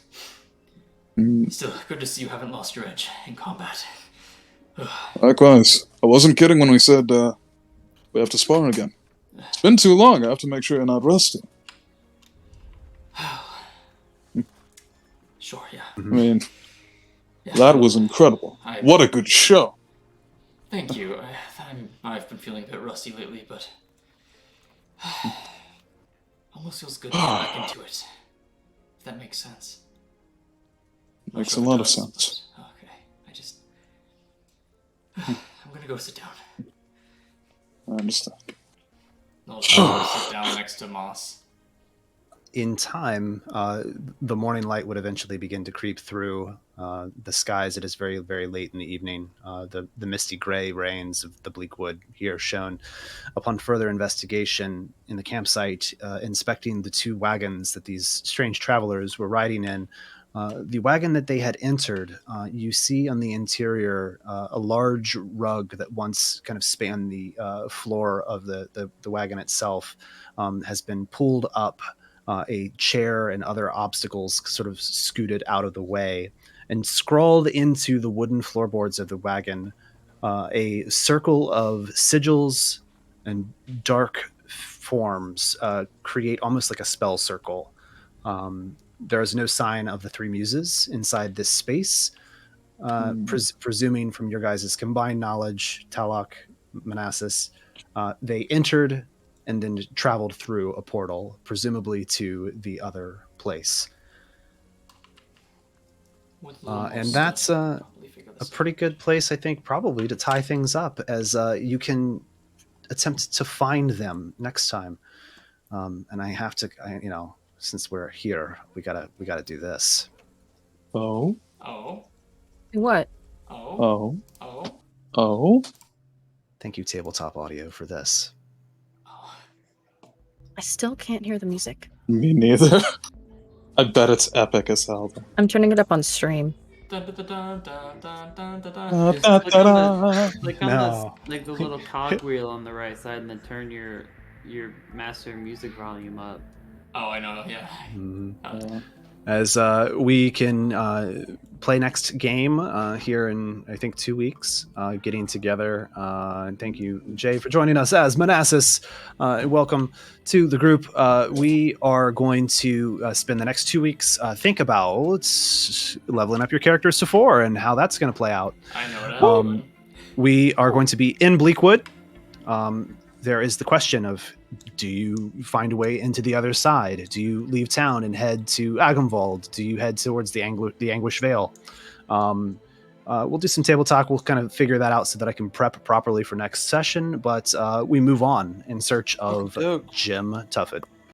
mm, Still, good to see you haven't lost your edge in combat. likewise, I wasn't kidding when we said we have to spar again. It's been too long. I have to make sure you're not rusty. Sure, yeah. I mean, Yeah. that was incredible. What a good show. Thank you. I've been feeling a bit rusty lately, but almost feels good to get back into it. If that makes sense. Not Makes sure a if it lot of does, sense. but okay, I'm gonna go sit down. I understand. I'll just go sit down next to Moss. In time, the morning light would eventually begin to creep through the skies. It is very, very late in the evening. The misty gray rains of the Bleakwood here shown upon further investigation in the campsite, inspecting the two wagons that these strange travelers were riding in. The wagon that they had entered, you see on the interior a large rug that once kind of spanned the floor of the wagon itself, has been pulled up. A chair and other obstacles sort of scooted out of the way, and scrawled into the wooden floorboards of the wagon a circle of sigils and dark forms create almost like a spell circle. There is no sign of the three muses inside this space, presuming from your guys' combined knowledge, Talok, Manassas, they entered and then traveled through a portal, presumably to the other place. With a little more And stuff, that's we'll probably figure a this out. pretty good place, I think, probably to tie things up, as you can attempt to find them next time. And I have to, since we're here, we gotta do this. Oh, Oh, What? oh, oh, oh, oh. Thank you, Tabletop Audio, for this. oh. I still can't hear the music. Me neither. I bet it's epic as hell. Though. I'm turning it up on stream. Dun, dun, dun, dun, dun, dun, dun, dun. Da, Just da, click on da, the, click on No. the little cogwheel on the right side, and then turn your master music volume up. Oh, I know. Yeah. Mhm. As we can play next game here in, I think, 2 weeks, getting together. And thank you, Jay, for joining us as Manassas. Welcome to the group. We are going to spend the next 2 weeks think about leveling up your characters to 4 and how that's going to play out. I know what I'm doing. We are going to be in Bleakwood. There is the question of, do you find a way into the other side? Do you leave town and head to Agamvold? Do you head towards the Anguish Vale? We'll do some table talk. We'll kind of figure that out so that I can prep properly for next session. But we move on in search of Okey-doke. Jim Tuffet.